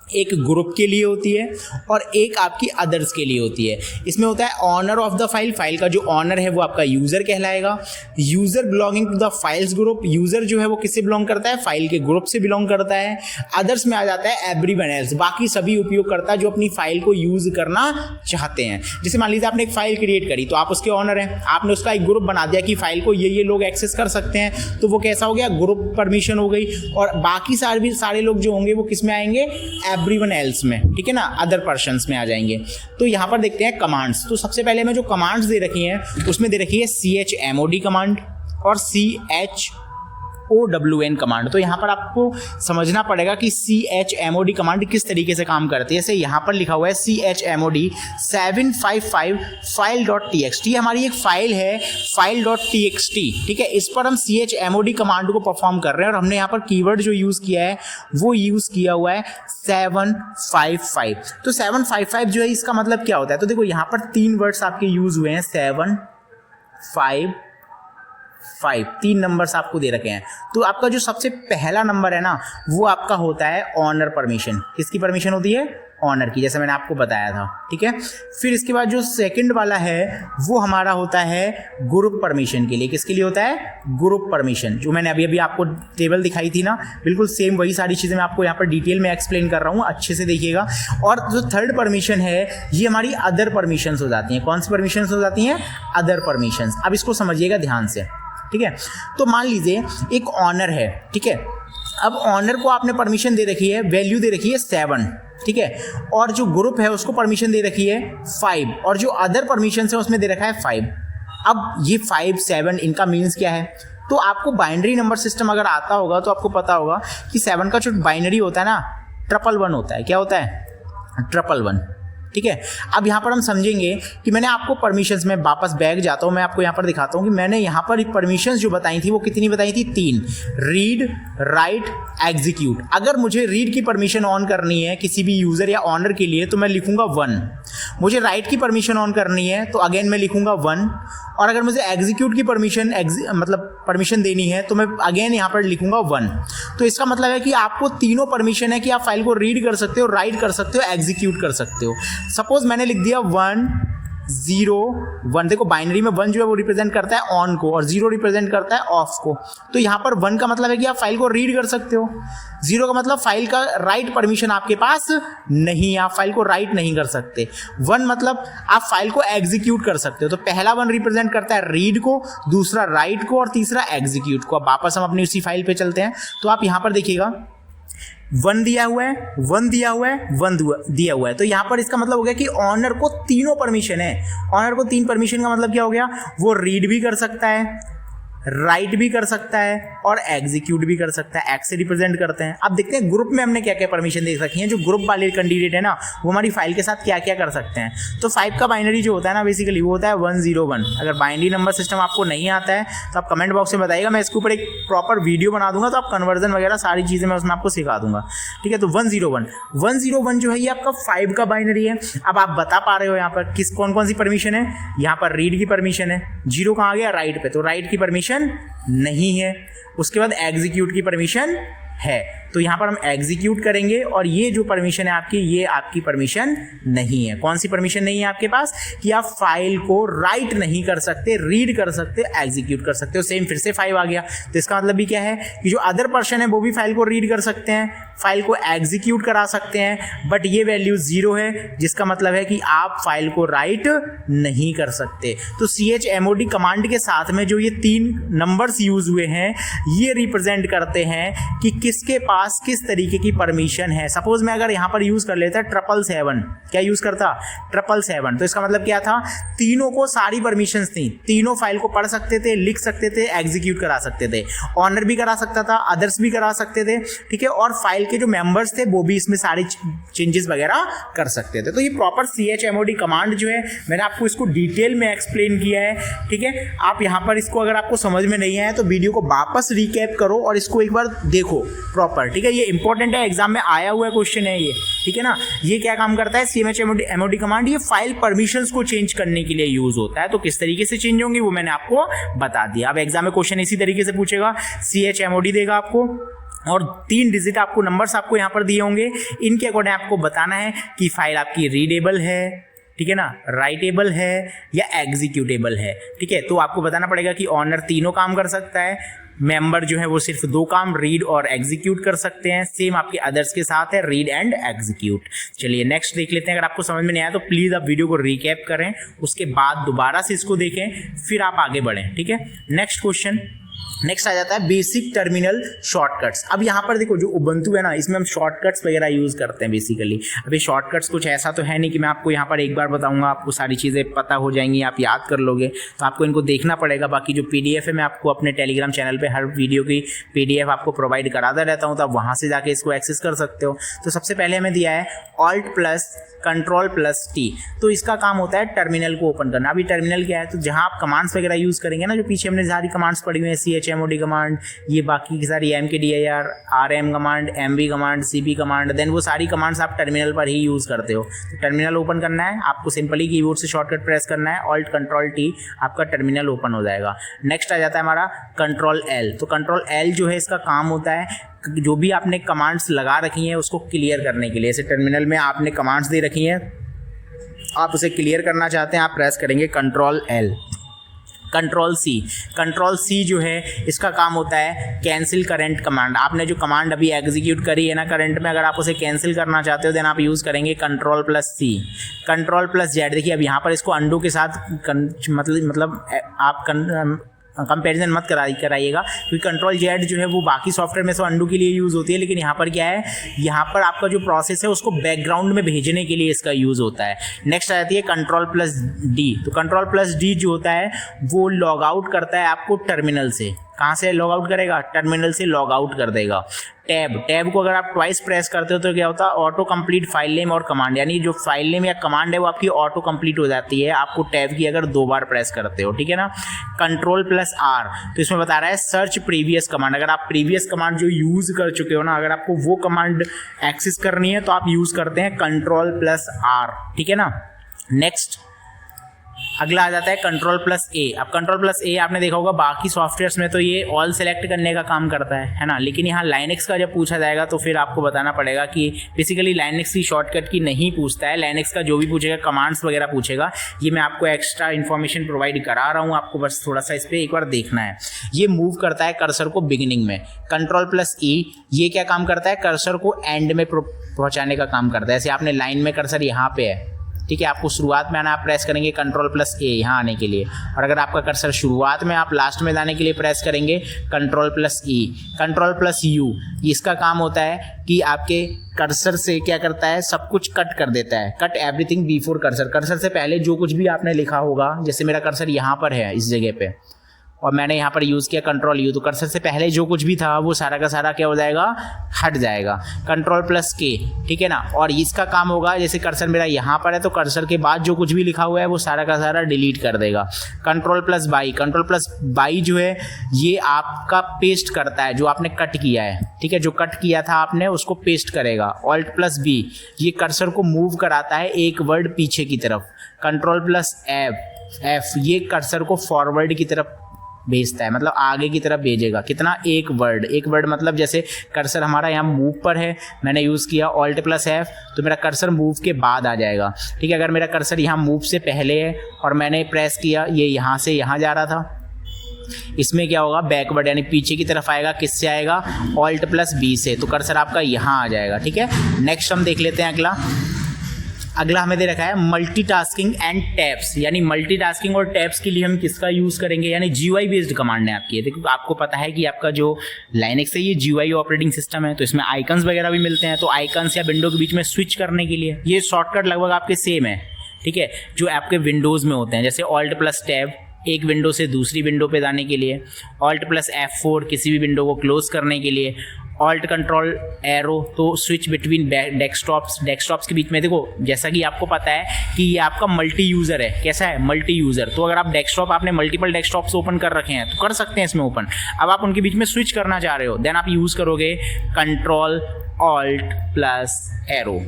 एक ग्रुप के लिए होती है और एक आपकी अदर्स के लिए होती है। इसमें होता है owner of the file, file का जो ऑनर है वो आपका यूजर कहलाएगा। User belonging to the file's group, user जो है वो किससे बिलोंग करता है, फाइल के ग्रुप से बिलोंग करता है। अदर्स में आ जाता है एवरीवन एल्स, बाकी सभी उपयोगकर्ता जो अपनी फाइल को यूज करना चाहते हैं। जैसे मान लीजिए आपने एक फाइल क्रिएट करी तो आप उसके ऑनर हैं, आपने उसका एक ग्रुप बना दिया कि फाइल को ये लोग एक्सेस कर सकते हैं, तो वो कैसा हो गया, ग्रुप परमिशन हो गई। और बाकी सारे लोग जो होंगे वो किस में आएंगे, एवरीवन एल्स में, ठीक है ना, अदर पर्सन्स में आ जाएंगे। तो यहाँ पर देखते हैं कमांड्स। तो सबसे पहले में जो कमांड्स दे रखी हैं उसमें दे रखी है chmod कमांड और CHOWN कमांड। तो यहाँ पर आपको समझना पड़ेगा कि CHMOD कमांड किस तरीके से काम करती है। जैसे यहाँ पर लिखा हुआ है CHMOD 755 file.txt, हमारी एक फाइल है file.txt, ठीक है। इस पर हम CHMOD कमांड को परफॉर्म कर रहे हैं और हमने यहाँ पर कीवर्ड जो यूज़ किया है वो यूज़ किया हुआ है 755। तो 755 जो है इसका मतलब क्या होता है, तो देखो यहाँ पर 3 वर्ड्स आपके यूज़ हुए हैं, 755, 3 नंबर्स आपको दे रखे हैं। तो आपका जो सबसे पहला नंबर है ना वो आपका होता है ऑनर परमिशन। किसकी परमिशन होती है, ऑनर की, जैसे मैंने आपको बताया था, ठीक है। फिर इसके बाद जो सेकंड वाला है वो हमारा होता है ग्रुप परमिशन के लिए। किसके लिए होता है, ग्रुप परमिशन, जो मैंने अभी आपको टेबल दिखाई थी ना, बिल्कुल सेम वही सारी चीज़ें मैं आपको यहाँ पर डिटेल में एक्सप्लेन कर रहा हूँ, अच्छे से देखिएगा। और जो थर्ड परमिशन है ये हमारी अदर परमिशंस हो जाती हैं। कौन सी परमिशंस हो जाती हैं, अदर परमिशंस। अब इसको समझिएगा ध्यान से, ठीक है। तो मान लीजिए एक ऑनर है, ठीक है। अब ऑनर को आपने परमिशन दे रखी है, वैल्यू दे रखी है 7, ठीक है। और जो ग्रुप है उसको परमिशन दे रखी है 5 और जो अदर परमिशन है उसमें दे रखा है 5। अब ये 5, 7 इनका मीन्स क्या है, तो आपको बाइनरी नंबर सिस्टम अगर आता होगा तो आपको पता होगा कि 7 का जो बाइनरी होता है ना 111 होता है। क्या होता है, 111, ठीक है। अब यहाँ पर हम समझेंगे कि मैंने आपको परमिशंस में वापस बैक जाता हूँ, मैं आपको यहाँ पर दिखाता हूँ कि मैंने यहाँ पर परमिशंस जो बताई थी वो कितनी बताई थी, 3, रीड, राइट, एग्जीक्यूट। अगर मुझे रीड की परमिशन ऑन करनी है किसी भी यूजर या ऑनर के लिए तो मैं लिखूंगा 1। मुझे राइट की परमिशन ऑन करनी है तो अगेन मैं लिखूंगा 1। और अगर मुझे एग्जीक्यूट की परमिशन देनी है तो मैं अगेन यहाँ पर लिखूंगा 1। तो इसका मतलब है कि आपको तीनों परमिशन है कि आप फाइल को रीड कर सकते हो, राइट कर सकते हो, एग्जीक्यूट कर सकते हो। सपोज मैंने लिख दिया 1 0 1, देखो बाइनरी में 1 जो है वो रिप्रेजेंट करता है ऑन को और 0 रिप्रेजेंट करता है ऑफ को। तो यहाँ पर 1 का मतलब है कि आप फाइल को रीड कर सकते हो, 0 का मतलब फाइल का राइट परमिशन आपके पास नहीं है, आप फाइल को राइट नहीं कर सकते। 1 मतलब आप फाइल को एग्जीक्यूट कर सकते हो। तो पहला 1 रिप्रेजेंट करता है रीड को, दूसरा राइट को और तीसरा एग्जीक्यूट को। अब वापस हम अपनी उसी फाइल पे चलते हैं। तो आप यहाँ पर देखिएगा 1 दिया हुआ है, 1 दिया हुआ है, 1 दिया हुआ है। तो यहाँ पर इसका मतलब हो गया कि ऑनर को तीनों परमिशन है। ऑनर को 3 परमिशन का मतलब क्या हो गया, वो रीड भी कर सकता है, राइट भी कर सकता है और एग्जीक्यूट भी कर सकता है। एक्स से रिप्रेजेंट करते हैं। अब देखते हैं ग्रुप में हमने क्या क्या परमिशन दे रखी है। जो ग्रुप वाले कैंडिडेट है ना वो हमारी फाइल के साथ क्या क्या कर सकते हैं। तो 5 का बाइनरी जो होता है ना बेसिकली वो होता है 101। अगर बाइनरी नंबर सिस्टम आपको नहीं आता है तो आप कमेंट बॉक्स में बताइएगा, मैं इसके ऊपर एक प्रॉपर वीडियो बना दूंगा तो आप कन्वर्जन वगैरह सारी चीज़ें मैं उसमें आपको सिखा दूंगा, ठीक है। तो 101 जो है ये आपका 5 का बाइनरी है। अब आप बता पा रहे हो यहाँ पर कौन कौन सी परमिशन है, यहाँ पर रीड की परमिशन है, 0 कहाँ आ गया, राइट पे, तो राइट की परमिशन नहीं है। उसके बाद एग्जीक्यूट की परमिशन है, तो यहाँ पर हम एग्जीक्यूट करेंगे और ये जो परमिशन है आपकी ये आपकी परमिशन नहीं है। कौन सी परमिशन नहीं है आपके पास, कि आप फाइल को राइट नहीं कर सकते, रीड कर सकते, एग्जीक्यूट कर सकते हो। सेम फिर से 5 आ गया। तो इसका मतलब भी क्या है कि जो अदर पर्सन है वो भी फाइल को रीड कर सकते हैं, फाइल को एग्जीक्यूट करा सकते हैं, बट ये वैल्यू 0 है, जिसका मतलब है कि आप फाइल को राइट नहीं कर सकते। तो CHMOD कमांड के साथ में जो ये 3 नंबर्स यूज हुए हैं ये रिप्रेजेंट करते हैं कि किसके पास किस तरीके की परमिशन है। सपोज मैं अगर यहाँ पर यूज कर लेता 777, क्या यूज करता 777, तो इसका मतलब क्या था, तीनों को सारी परमिशंस थी, तीनों फाइल को पढ़ सकते थे, लिख सकते थे, एग्जीक्यूट करा सकते थे, ऑनर भी करा सकता था, अदर्स भी करा सकते थे, ठीक है। और फाइल के जो मेंबर्स थे वो भी इसमें सारे चेंजेस वगैरह कर सकते थे। तो ये प्रॉपर CHMOD कमांड जो है मैंने आपको इसको डिटेल में एक्सप्लेन किया है, ठीक है। आप यहाँ पर इसको अगर आपको समझ में नहीं आया तो वीडियो को वापस रिकैप करो और इसको एक बार देखो प्रॉपर, ठीक है। ये इंपॉर्टेंट है, एग्जाम में आया हुआ क्वेश्चन है ये, ठीक है ना। ये क्या काम करता है, CHMOD कमांड ये फाइल परमिशंस को चेंज करने के लिए यूज होता है। तो किस तरीके से चेंज होंगी वो मैंने आपको बता दिया। अब एग्जाम में क्वेश्चन इसी तरीके से पूछेगा, CHMOD देगा आपको, और 3 डिजिट आपको नंबर्स आपको यहाँ पर दिए होंगे, इनके अकॉर्डिंग आपको बताना है कि फाइल आपकी रीडेबल है, ठीक है ना, राइटेबल है या एग्जीक्यूटेबल है। ठीक है, तो आपको बताना पड़ेगा कि ऑनर तीनों काम कर सकता है, मेंबर जो है वो सिर्फ 2 काम रीड और एग्जीक्यूट कर सकते हैं, सेम आपके अदर्स के साथ है, रीड एंड एग्जीक्यूट। चलिए नेक्स्ट देख लेते हैं। अगर आपको समझ में नहीं आया तो प्लीज़ आप वीडियो को रिकैप करें, उसके बाद दोबारा से इसको देखें, फिर आप आगे बढ़ें। ठीक है, नेक्स्ट क्वेश्चन, नेक्स्ट आ जाता है बेसिक टर्मिनल शॉर्टकट्स। अब यहाँ पर देखो जो उबंटू है ना, इसमें हम शॉर्टकट्स वगैरह यूज़ करते हैं बेसिकली। अभी शॉर्टकट्स कुछ ऐसा तो है नहीं कि मैं आपको यहाँ पर एक बार बताऊंगा आपको सारी चीज़ें पता हो जाएंगी, आप याद कर लोगे, तो आपको इनको देखना पड़ेगा। बाकी जो PDF है मैं आपको अपने टेलीग्राम चैनल पर हर वीडियो की PDF आपको प्रोवाइड कराता रहता हूँ, तो आप वहाँ से जाके इसको एक्सेस कर सकते हो। तो सबसे पहले हमें दिया है Alt+Ctrl+T, तो इसका काम होता है टर्मिनल को ओपन करना। अभी टर्मिनल क्या है, तो जहाँ आप कमांड्स वगैरह यूज़ करेंगे ना, जो पीछे हमने सारी कमांड्स पढ़ी हुई है, CHMOD कमांड, ये बाकी की सारी MKDIR, RM command, MB command, CP command, then वो सारी कमांड्स आप टर्मिनल पर ही यूज़ करते हो। तो टर्मिनल ओपन करना है आपको, सिंपली कीबोर्ड से शॉर्टकट प्रेस करना है, Alt+Ctrl+T, आपका टर्मिनल ओपन हो जाएगा। नेक्स्ट आ जाता है हमारा Ctrl+L। तो Ctrl+L जो है इसका काम होता है जो भी आपने कमांड्स लगा रखी हैं उसको क्लियर करने के लिए। जैसे टर्मिनल में आपने कमांड्स दे रखी हैं, आप उसे क्लियर करना चाहते हैं, आप प्रेस करेंगे Ctrl+L। Ctrl+C जो है इसका काम होता है कैंसिल करंट कमांड। आपने जो कमांड अभी एग्जीक्यूट करी है ना करंट में, अगर आप उसे कैंसिल करना चाहते हो देन आप यूज़ करेंगे Ctrl+C। Ctrl+Z, देखिए अब यहाँ पर इसको अंडू के साथ मतलब आप कंपैरिजन मत कराइएगा, क्योंकि Ctrl+Z जो है वो बाकी सॉफ्टवेयर में से अंडू के लिए यूज़ होती है, लेकिन यहाँ पर क्या है, यहाँ पर आपका जो प्रोसेस है उसको बैकग्राउंड में भेजने के लिए इसका यूज़ होता है। नेक्स्ट आ जाती है Ctrl+D। तो Ctrl+D जो होता है वो लॉग आउट करता है आपको टर्मिनल से। कहाँ से लॉग आउट करेगा, टर्मिनल से लॉग आउट कर देगा। टैब को अगर आप ट्वाइस प्रेस करते हो तो क्या होता है, ऑटो कंप्लीट फाइल नेम और कमांड, यानी जो फाइल नेम या कमांड है वो आपकी ऑटो कंप्लीट हो जाती है आपको टैब की अगर 2 बार प्रेस करते हो। ठीक है ना। Ctrl+R, तो इसमें बता रहा है सर्च प्रीवियस कमांड। अगर आप प्रीवियस कमांड जो यूज़ कर चुके हो ना, अगर आपको वो कमांड एक्सेस करनी है तो आप यूज़ करते हैं Ctrl+R। ठीक है ना। नेक्स्ट अगला आ जाता है Ctrl+A। अब Ctrl+A आपने देखा होगा बाकी सॉफ्टवेयर्स में तो ये ऑल सेलेक्ट करने का काम करता है ना, लेकिन यहाँ लाइनक्स का जब पूछा जाएगा तो फिर आपको बताना पड़ेगा कि बेसिकली लाइनक्स की शॉर्टकट की नहीं पूछता है। लाइनक्स का जो भी पूछेगा कमांड्स वगैरह पूछेगा, ये मैं आपको एक्स्ट्रा इन्फॉर्मेशन प्रोवाइड करा रहा हूँ, आपको बस थोड़ा सा इस पर एक बार देखना है। ये मूव करता है कर्सर को बिगिनिंग में। Ctrl+E ये क्या काम करता है, कर्सर को एंड में पहुँचाने का काम करता है। जैसे आपने लाइन में कर्सर यहाँ पे है, ठीक है, आपको शुरुआत में आना, आप प्रेस करेंगे Ctrl+A यहाँ आने के लिए, और अगर आपका कर्सर शुरुआत में, आप लास्ट में जाने के लिए प्रेस करेंगे Ctrl+E। Ctrl+U इसका काम होता है कि आपके कर्सर से क्या करता है, सब कुछ कट कर देता है, cut everything before cursor. Cursor से पहले जो कुछ भी आपने लिखा होगा, जैसे मेरा कर्सर यहाँ पर है इस जगह पे और मैंने यहाँ पर यूज़ किया Ctrl+U, तो कर्सर से पहले जो कुछ भी था वो सारा का सारा क्या हो जाएगा, हट जाएगा। Ctrl+K, ठीक है ना। और इसका काम होगा, जैसे कर्सर मेरा यहाँ पर है तो कर्सर के बाद जो कुछ भी लिखा हुआ है वो सारा का सारा डिलीट कर देगा। Ctrl+Y, Ctrl+Y जो है ये आपका पेस्ट करता है जो आपने कट किया है, ठीक है, जो कट किया था आपने उसको पेस्ट करेगा। Alt+B ये कर्सर को मूव कराता है एक वर्ड पीछे की तरफ। Ctrl+F ये कर्सर को फॉरवर्ड की तरफ भेजता है, मतलब आगे की तरफ भेजेगा। कितना, एक वर्ड मतलब जैसे कर्सर हमारा यहाँ मूव पर है, मैंने यूज़ किया Alt+F तो मेरा कर्सर मूव के बाद आ जाएगा। ठीक है, अगर मेरा कर्सर यहाँ मूव से पहले है और मैंने प्रेस किया, ये यहाँ से यहाँ जा रहा था, इसमें क्या होगा, बैकवर्ड यानी पीछे की तरफ आएगा। किससे आएगा, Alt+B से, तो कर्सर आपका यहाँ आ जाएगा। ठीक है, नेक्स्ट हम देख लेते हैं अगला हमें दे रखा है मल्टीटास्किंग एंड टैब्स, यानी मल्टीटास्किंग और टैब्स के लिए हम किसका यूज़ करेंगे, यानी GUI बेस्ड कमांड है आपकी। देखो आपको पता है कि आपका जो लाइनक्स है ये GUI ऑपरेटिंग सिस्टम है, तो इसमें आइकन्स वगैरह भी मिलते हैं, तो आइकन्स या विंडो के बीच में स्विच करने के लिए ये शॉर्टकट लगभग आपके सेम है। ठीक है, जो आपके विंडोज़ में होते हैं, जैसे Alt+Tab एक विंडो से दूसरी विंडो पे जाने के लिए, Alt+F4 किसी भी विंडो को क्लोज करने के लिए, Alt+Ctrl तो स्विच बिटवीन डेस्कटॉप्स के बीच में। देखो जैसा कि आपको पता है कि ये आपका मल्टी यूज़र है, कैसा है, मल्टी यूज़र, तो अगर आप आपने मल्टीपल डेस्कटॉप्स ओपन कर रखे हैं तो कर सकते हैं इसमें ओपन। अब आप उनके बीच में स्विच करना चाह रहे हो, देन आप यूज़ करोगे Ctrl+Alt+Arrow।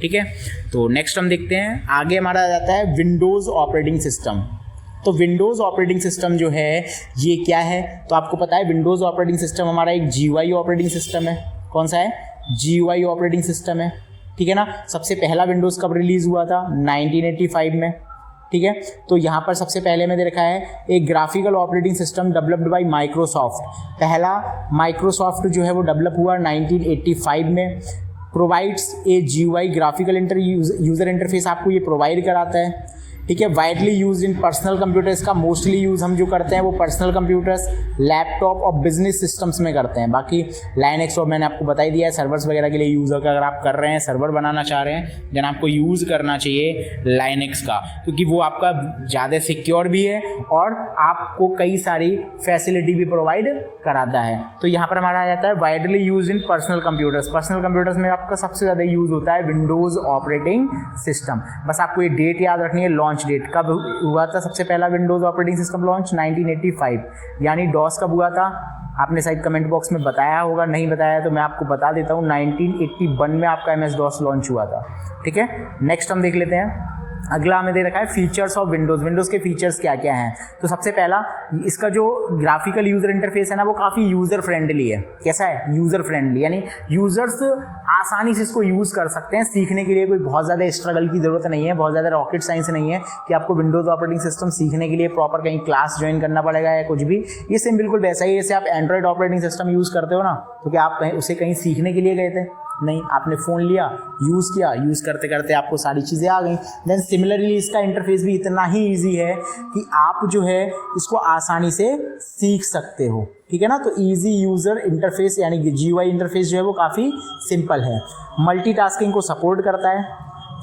ठीक है, तो नेक्स्ट हम देखते हैं, आगे हमारा आ जाता है विंडोज़ ऑपरेटिंग सिस्टम। तो विंडोज़ ऑपरेटिंग सिस्टम जो है ये क्या है, तो आपको पता है विंडोज़ ऑपरेटिंग सिस्टम हमारा एक GUI ऑपरेटिंग सिस्टम है। कौन सा है? GUI ऑपरेटिंग सिस्टम है, ठीक है ना। सबसे पहला विंडोज़ कब रिलीज़ हुआ था? 1985 में, ठीक है। तो यहाँ पर सबसे पहले में दे रखा है एक graphical operating system developed by Microsoft. पहला माइक्रोसॉफ्ट जो है वो डेवलप हुआ 1985 में। Provides a GUI graphical user interface, आपको ये प्रोवाइड कराता है, ठीक है। Widely use in personal computers का मोस्टली यूज़ हम जो करते हैं वो पर्सनल कंप्यूटर्स, लैपटॉप और बिजनेस सिस्टम्स में करते हैं। बाकी लाइनक्स और मैंने आपको बता ही दिया है सर्वर्स वगैरह के लिए यूज़ होगा। अगर आप कर रहे हैं, सर्वर बनाना चाह रहे हैं, देन आपको यूज़ करना चाहिए लाइनक्स का, क्योंकि वो आपका ज़्यादा सिक्योर भी है और आपको कई सारी फैसिलिटी भी प्रोवाइड कराता है। तो यहाँ पर हमारा आ जाता है widely use in personal computers. Personal computers में आपका सबसे ज़्यादा यूज़ होता है विंडोज़ ऑपरेटिंग सिस्टम। बस आपको ये डेट याद रखनी है, लॉन्च डेट कब हुआ था सबसे पहला विंडोज़ ऑपरेटिंग सिस्टम लॉन्च? 1985। यानी डॉस कब हुआ था? आपने शायद कमेंट बॉक्स में बताया होगा, नहीं बताया तो मैं आपको बता देता हूँ, 1981 में आपका MS DOS लॉन्च हुआ था, ठीक है। नेक्स्ट हम देख लेते हैं, अगला हमें दे रखा है फीचर्स ऑफ विंडोज़। विंडोज़ के फीचर्स क्या क्या हैं? तो सबसे पहला, इसका जो ग्राफिकल यूज़र इंटरफेस है ना वो काफ़ी यूज़र फ्रेंडली है। कैसा है? यूज़र फ्रेंडली, यानी यूज़र्स आसानी से इसको यूज़ कर सकते हैं। सीखने के लिए कोई बहुत ज़्यादा स्ट्रगल की ज़रूरत नहीं है, बहुत ज़्यादा रॉकेट साइंस नहीं है कि आपको विंडोज़ ऑपरेटिंग सिस्टम सीखने के लिए प्रॉपर कहीं क्लास ज्वाइन करना पड़ेगा या कुछ भी। ये सेम बिल्कुल वैसा ही, जैसे आप एंड्रॉयड ऑपरेटिंग सिस्टम यूज़ करते हो ना, तो क्या आप उसे कहीं सीखने के लिए गए थे? नहीं, आपने फ़ोन लिया, यूज़ किया, यूज़ करते करते आपको सारी चीज़ें आ गई। देन सिमिलरली इसका इंटरफेस भी इतना ही ईजी है कि आप जो है इसको आसानी से सीख सकते हो, ठीक है ना। तो ईजी यूज़र इंटरफेस यानी कि GUI इंटरफेस जो है वो काफ़ी सिंपल है। मल्टीटास्किंग को सपोर्ट करता है,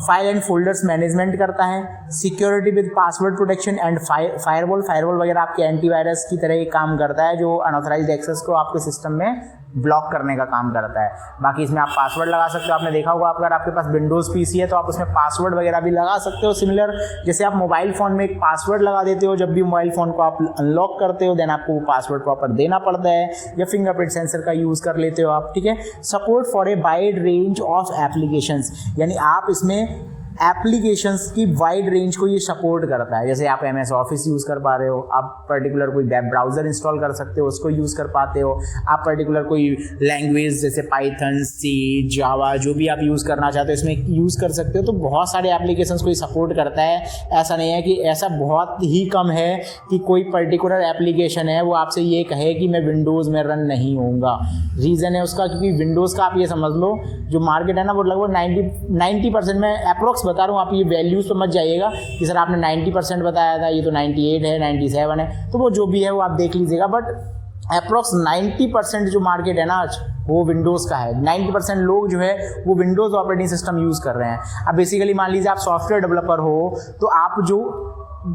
फाइल एंड फोल्डर्स मैनेजमेंट करता है, security with password protection and firewall वगैरह आपके एंटीवायरस की तरह काम करता है, जो अनऑथराइज्ड एक्सेस को आपके सिस्टम में ब्लॉक करने का काम करता है। बाकी इसमें आप पासवर्ड लगा सकते हो, आपने देखा होगा अगर आपके पास विंडोज़ PC है तो आप उसमें पासवर्ड वगैरह भी लगा सकते हो। सिमिलर जैसे आप मोबाइल फ़ोन में एक पासवर्ड लगा देते हो, जब भी मोबाइल फ़ोन को आप अनलॉक करते हो देन आपको वो पासवर्ड प्रॉपर देना पड़ता है, या फिंगरप्रिंट सेंसर का यूज़ कर लेते हो आप, ठीक है। Support for a wide range of applications, यानी आप इसमें एप्लीकेशंस की वाइड रेंज को ये सपोर्ट करता है। जैसे आप MS ऑफिस यूज़ कर पा रहे हो, आप पर्टिकुलर कोई वेब ब्राउज़र इंस्टॉल कर सकते हो, उसको यूज़ कर पाते हो। आप पर्टिकुलर कोई लैंग्वेज जैसे पाइथन, C, जावा जो भी आप यूज़ करना चाहते हो इसमें यूज़ कर सकते हो। तो बहुत सारे एप्लीकेशंस को ये सपोर्ट करता है। ऐसा नहीं है कि, ऐसा बहुत ही कम है कि कोई पर्टिकुलर एप्लीकेशन है वो आपसे ये कहे कि मैं विंडोज़ में रन नहीं होऊंगा। रीज़न है उसका, क्योंकि विंडोज़ का आप ये समझ लो जो मार्केट है ना वो लगभग 90% में अप्रोक्स बता रहा हूँ। आप ये वैल्यूज़ तो मत जाइएगा कि सर आपने 90% बताया था, ये तो 98 है, 97 है, तो वो जो भी है वो आप देख लीजिएगा। बट अप्रोक्स 90% जो मार्केट है ना आज वो विंडोज़ का है। 90% लोग जो है वो विंडोज़ ऑपरेटिंग सिस्टम यूज़ कर रहे हैं। अब बेसिकली मान लीजिए आप सॉफ्टवेयर डेवलपर हो, तो आप जो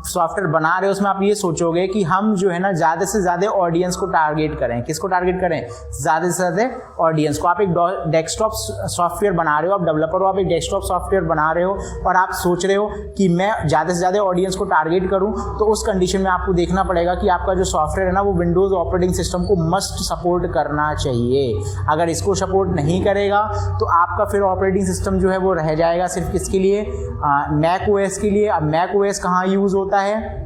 सॉफ्टवेयर बना रहे हो उसमें आप ये सोचोगे कि हम जो है ना ज़्यादा से ज़्यादा ऑडियंस को टारगेट करें। किसको टारगेट करें? ज़्यादा से ज़्यादा ऑडियंस को। आप एक डेस्कटॉप सॉफ्टवेयर बना रहे हो, आप डेवलपर हो, आप एक डेस्कटॉप सॉफ्टवेयर बना रहे हो और आप सोच रहे हो कि मैं ज़्यादा से ज़्यादा ऑडियंस को टारगेट करूँ, तो उस कंडीशन में आपको देखना पड़ेगा कि आपका जो सॉफ्टवेयर है ना वो विंडोज़ ऑपरेटिंग सिस्टम को मस्ट सपोर्ट करना चाहिए। अगर इसको सपोर्ट नहीं करेगा तो आपका फिर ऑपरेटिंग सिस्टम जो है वो रह जाएगा सिर्फ किसके लिए? मैक OS के लिए। अब मैक OS कहाँ यूज़ होता है?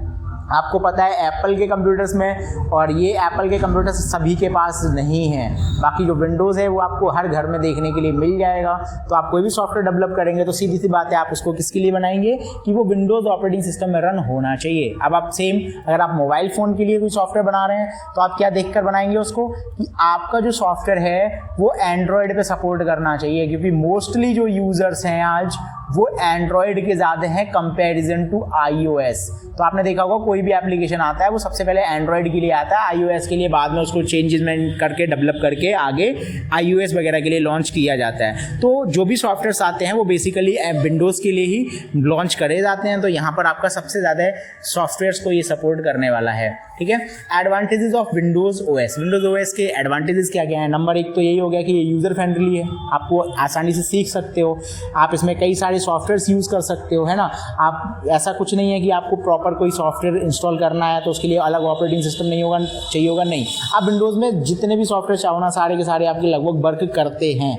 आपको पता है एप्पल के कंप्यूटर्स में, और ये एप्पल के कंप्यूटर्स सभी के पास नहीं है। बाकी जो विंडोज़ है वो आपको हर घर में देखने के लिए मिल जाएगा। तो आप कोई भी सॉफ्टवेयर डेवलप करेंगे तो सीधी सी बात है आप उसको किसके लिए बनाएंगे कि वो विंडोज़ ऑपरेटिंग सिस्टम में रन होना चाहिए। अब आप सेम अगर आप मोबाइल फ़ोन के लिए कोई सॉफ्टवेयर बना रहे हैं तो आप क्या देख कर बनाएंगे उसको कि आपका जो सॉफ्टवेयर है वो एंड्रॉयड पे सपोर्ट करना चाहिए, क्योंकि मोस्टली जो यूज़र्स हैं आज वो एंड्रॉयड के ज़्यादा हैं कंपैरिजन टू iOS। तो आपने देखा होगा कोई भी एप्लीकेशन आता है वो सबसे पहले एंड्रॉयड के लिए आता है, iOS के लिए बाद में उसको चेंजेसमेंट करके डेवलप करके आगे iOS वगैरह के लिए लॉन्च किया जाता है। तो जो भी सॉफ्टवेयर्स आते हैं वो बेसिकली विंडोज़ के लिए ही लॉन्च करे जाते हैं। तो यहाँ पर आपका सबसे ज़्यादा सॉफ्टवेयर्स को ये सपोर्ट करने वाला है, ठीक है। Advantages of Windows OS। Windows OS के एडवांटेजेस क्या क्या हैं? नंबर 1 तो यही हो गया कि ये यूज़र फ्रेंडली है, आपको आसानी से सीख सकते हो, आप इसमें कई सारे सॉफ्टवेयर्स यूज़ कर सकते हो, है ना। आप ऐसा कुछ नहीं है कि आपको प्रॉपर कोई सॉफ्टवेयर इंस्टॉल करना है तो उसके लिए अलग ऑपरेटिंग सिस्टम नहीं होगा चाहिए होगा, नहीं। आप विंडोज़ में जितने भी सॉफ्टवेयर चाहो ना सारे के सारे आपके लगभग वर्क करते हैं,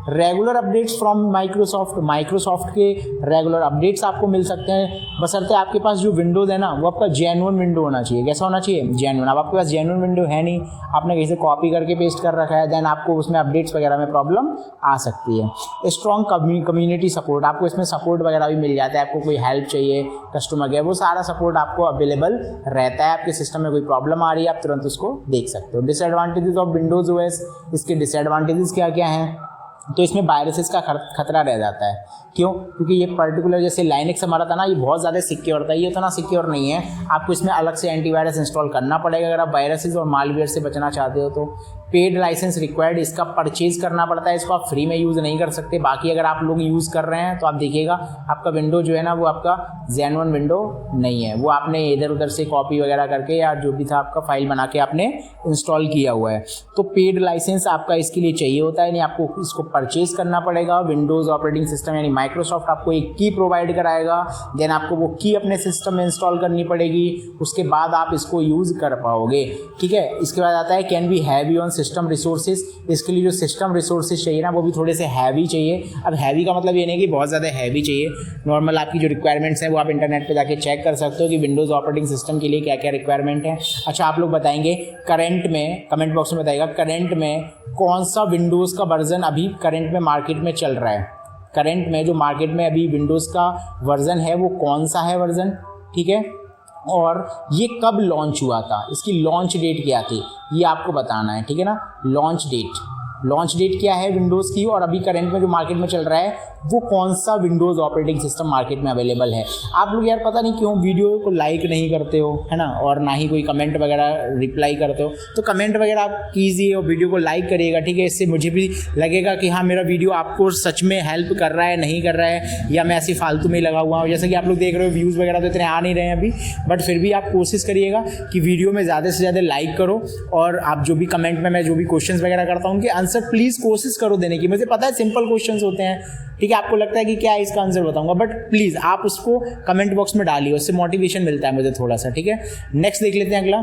रेगुलर अपडेट्स फ्रॉम माइक्रोसॉफ्ट के रेगुलर अपडेट्स आपको मिल सकते हैं, बशर्ते आपके पास जो विंडोज़ है ना वो आपका जेन्युइन विंडो होना चाहिए। कैसा होना चाहिए? जेन्युइन। अब आपके पास जेन्युइन विंडो है नहीं, आपने कहीं से कॉपी करके पेस्ट कर रखा है, देन आपको उसमें अपडेट्स वगैरह में प्रॉब्लम आ सकती है। स्ट्रॉन्ग कम्युनिटी सपोर्ट, आपको इसमें सपोर्ट वगैरह भी मिल जाता है, आपको कोई हेल्प चाहिए कस्टमर केयर, वो सारा सपोर्ट आपको अवेलेबल रहता है। आपके सिस्टम में कोई प्रॉब्लम आ रही है आप तुरंत उसको देख सकते हो। डिसएडवांटेजेस ऑफ विंडोज ओएस, इसके डिसएडवांटेजेस क्या क्या हैं? तो इसमें वायरसेस का खतरा रह जाता है। क्यों? क्योंकि ये पर्टिकुलर जैसे लाइनक्स हमारा था ना, ये बहुत ज़्यादा सिक्योर था, ये उतना सिक्योर नहीं है। आपको इसमें अलग से एंटीवायरस इंस्टॉल करना पड़ेगा अगर आप वायरसेस और मालवेयर से बचना चाहते हो तो। पेड लाइसेंस रिक्वायर्ड, इसका परचेज करना पड़ता है, इसको आप फ्री में यूज़ नहीं कर सकते। बाकी अगर आप लोग यूज़ कर रहे हैं तो आप देखिएगा आपका विंडो जो है ना वो आपका जेन्युइन विंडो नहीं है, वो आपने इधर उधर से कॉपी वगैरह करके या जो भी था आपका फाइल बना के आपने इंस्टॉल किया हुआ है। तो पेड लाइसेंस आपका इसके लिए चाहिए होता है, यानी आपको इसको परचेज करना पड़ेगा। विंडोज़ ऑपरेटिंग सिस्टम यानी माइक्रोसॉफ्ट आपको एक की प्रोवाइड कराएगा, देन आपको वो की अपने सिस्टम में इंस्टॉल करनी पड़ेगी, उसके बाद आप इसको यूज़ कर पाओगे। ठीक है, इसके बाद आता है can be heavy on system resources. इसके लिए जो सिस्टम रिसोर्सेज चाहिए ना वो भी थोड़े से हैवी चाहिए। अब हैवी का मतलब ये नहीं कि बहुत ज़्यादा हैवी चाहिए, नॉर्मल आपकी जो रिक्वायरमेंट्स हैं वो आप इंटरनेट पे जाके चेक कर सकते हो कि विंडोज़ ऑपरेटिंग सिस्टम के लिए क्या क्या रिक्वायरमेंट है। अच्छा, आप लोग बताएंगे करंट में, कमेंट बॉक्स में बताइएगा करंट में कौन सा विंडोज़ का वर्जन अभी करंट में मार्केट में चल रहा है। करंट में जो मार्केट में अभी विंडोज़ का वर्जन है वो कौन सा है वर्जन, ठीक है, और ये कब लॉन्च हुआ था, इसकी लॉन्च डेट क्या थी, ये आपको बताना है। ठीक है ना, लॉन्च डेट क्या है विंडोज़ की, और अभी करंट में जो मार्केट में चल रहा है वो कौन सा विंडोज़ ऑपरेटिंग सिस्टम मार्केट में अवेलेबल है। आप लोग यार पता नहीं क्यों वीडियो को लाइक नहीं करते हो, है ना, और ना ही कोई कमेंट वगैरह रिप्लाई करते हो। तो कमेंट वगैरह आप कीजिए और वीडियो को लाइक करिएगा, ठीक है। इससे मुझे भी लगेगा कि हाँ मेरा वीडियो आपको सच में हेल्प कर रहा है, नहीं कर रहा है, या मैं ऐसी फालतू में ही लगा हुआ हूँ। जैसे कि आप लोग देख रहे हो व्यूज़ वगैरह तो इतने आ नहीं रहे हैं अभी, बट फिर भी आप कोशिश करिएगा कि वीडियो में ज़्यादा से ज़्यादा लाइक करो, और आप जो भी कमेंट में मैं जो भी क्वेश्चन वगैरह करता हूँ उनके आंसर प्लीज़ कोशिश करो देने की। मुझे पता है सिंपल क्वेश्चन होते हैं, ठीक है, आपको लगता है कि क्या इसका आंसर बताऊंगा, बट प्लीज़ आप उसको कमेंट बॉक्स में डालिए, उससे मोटिवेशन मिलता है मुझे थोड़ा सा। ठीक है, नेक्स्ट देख लेते हैं अगला,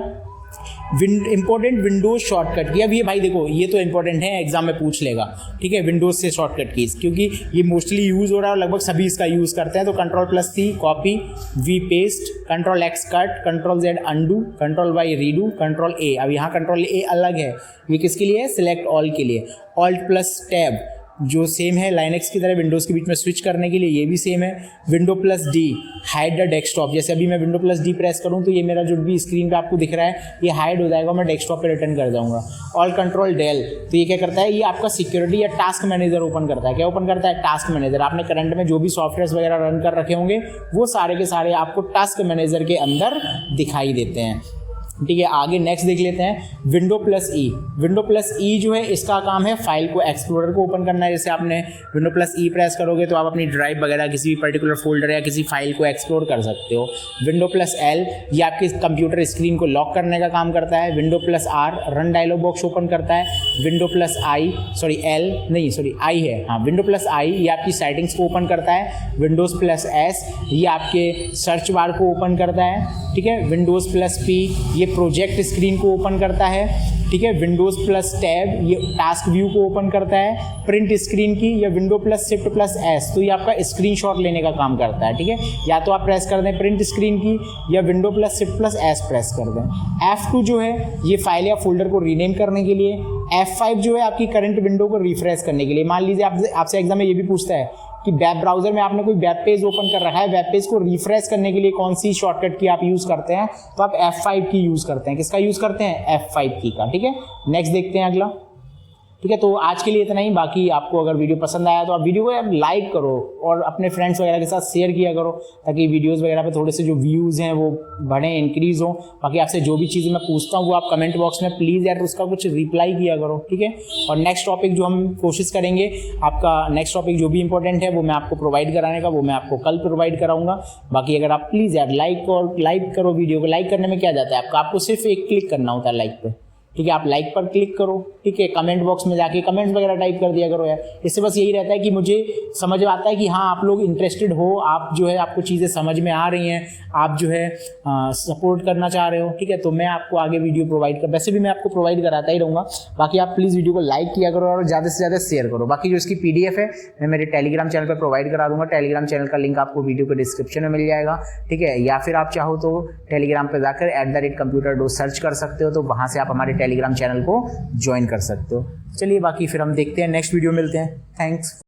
इंपॉर्टेंट विंडोज शॉर्टकट की। अब ये भाई देखो ये तो इंपॉर्टेंट है, एग्जाम में पूछ लेगा, ठीक है, विंडोज से शॉर्टकट कीज, क्योंकि ये मोस्टली यूज़ हो रहा है और लगभग सभी इसका यूज़ करते हैं। तो Ctrl+C copy, V paste, Ctrl+X cut, Ctrl+Z undo, Ctrl+Y redo, Ctrl+A। अब यहाँ Ctrl+A अलग है, ये किसके लिए है, सिलेक्ट ऑल के लिए। Alt+Tab जो सेम है लाइनक्स की तरह विंडोज़ के बीच में स्विच करने के लिए, ये भी सेम है। Windows+D हाइड द डेस्कटॉप, जैसे अभी मैं Windows+D प्रेस करूँ तो ये मेरा जो भी स्क्रीन पे आपको दिख रहा है ये हाइड हो जाएगा, मैं डेस्कटॉप पे रिटर्न कर जाऊँगा। Alt+Del तो ये क्या करता है, ये आपका सिक्योरिटी या टास्क मैनेजर ओपन करता है। क्या ओपन करता है, टास्क मैनेजर। आपने करंट में जो भी सॉफ्टवेयर वगैरह रन कर रखे होंगे वो सारे के सारे आपको टास्क मैनेजर के अंदर दिखाई देते हैं। ठीक है, आगे नेक्स्ट देख लेते हैं, Windows+E। Windows+E जो है इसका काम है फाइल को, एक्सप्लोरर को ओपन करना है। जैसे आपने Windows+E प्रेस करोगे तो आप अपनी ड्राइव वगैरह किसी भी पर्टिकुलर फोल्डर या किसी फाइल को एक्सप्लोर कर सकते हो। Windows+L ये आपके कंप्यूटर स्क्रीन को लॉक करने का काम करता है। Windows+R run dialogue box open करता है। Windows+I I है, हाँ, Windows+I ये आपकी सेटिंग्स को ओपन करता है। Windows+S ये आपके सर्च बार को ओपन करता है, ठीक है। Windows+P ये प्रोजेक्ट स्क्रीन को ओपन करता है, ठीक है। Windows+Tab ये टास्क व्यू को ओपन करता है। प्रिंट स्क्रीन की या Windows+Shift+S तो ये आपका स्क्रीनशॉट लेने का काम करता है, ठीक है। या तो आप प्रेस कर दें प्रिंट स्क्रीन की या Windows+Shift+S प्रेस कर दें। F2 जो है ये फाइल या फोल्डर को रीनेम करने के लिए। F5 जो है आपकी करंट विंडो को रिफ्रेश करने के लिए। मान लीजिए आपसे एग्जाम में ये भी पूछता है कि वेब ब्राउजर में आपने कोई वेब पेज ओपन कर रखा है, वेब पेज को रिफ्रेश करने के लिए कौन सी शॉर्टकट की आप यूज़ करते हैं, तो आप F5 की यूज़ करते हैं। किसका यूज़ करते हैं, F5 की का, ठीक है। नेक्स्ट देखते हैं अगला, ठीक है। तो आज के लिए इतना ही। बाकी आपको अगर वीडियो पसंद आया तो आप वीडियो को यार लाइक करो और अपने फ्रेंड्स वगैरह के साथ शेयर किया करो, ताकि वीडियोस वगैरह पे थोड़े से जो व्यूज़ हैं वो बढ़े, इंक्रीज़ हो। बाकी आपसे जो भी चीज़ें मैं पूछता हूँ वो आप कमेंट बॉक्स में प्लीज़ यार उसका कुछ रिप्लाई किया करो, ठीक है। और नेक्स्ट टॉपिक जो हम कोशिश करेंगे, आपका नेक्स्ट टॉपिक जो भी इंपॉर्टेंट है वो मैं आपको प्रोवाइड कराने का, वो मैं आपको कल प्रोवाइड कराऊंगा। बाकी अगर आप प्लीज़ यार लाइक करो वीडियो को। लाइक करने में क्या जाता है आपको सिर्फ एक क्लिक करना होता है लाइक पे, ठीक है। आप लाइक पर क्लिक करो, ठीक है, कमेंट बॉक्स में जाके कमेंट्स वगैरह टाइप कर दिया करो यार। इससे बस यही रहता है कि मुझे समझ में आता है कि हाँ आप लोग इंटरेस्टेड हो, आप जो है आपको चीज़ें समझ में आ रही हैं, आप जो है सपोर्ट करना चाह रहे हो, ठीक है। तो मैं आपको आगे वीडियो प्रोवाइड कर, वैसे भी मैं आपको प्रोवाइड कराता ही रहूँगा। बाकी आप प्लीज़ वीडियो को लाइक किया करो और ज़्यादा से ज़्यादा शेयर करो। बाकी जो इसकी PDF है मैं मेरे टेलीग्राम चैनल पर प्रोवाइड करा दूंगा। टेलीग्राम चैनल का लिंक आपको वीडियो के डिस्क्रिप्शन में मिल जाएगा, ठीक है। या फिर आप चाहो तो टेलीग्राम पर जाकर @computer सर्च कर सकते हो, तो वहाँ से आप हमारे टेलीग्राम चैनल को ज्वाइन कर सकते हो। चलिए बाकी फिर हम देखते हैं, नेक्स्ट वीडियो मिलते हैं। थैंक्स।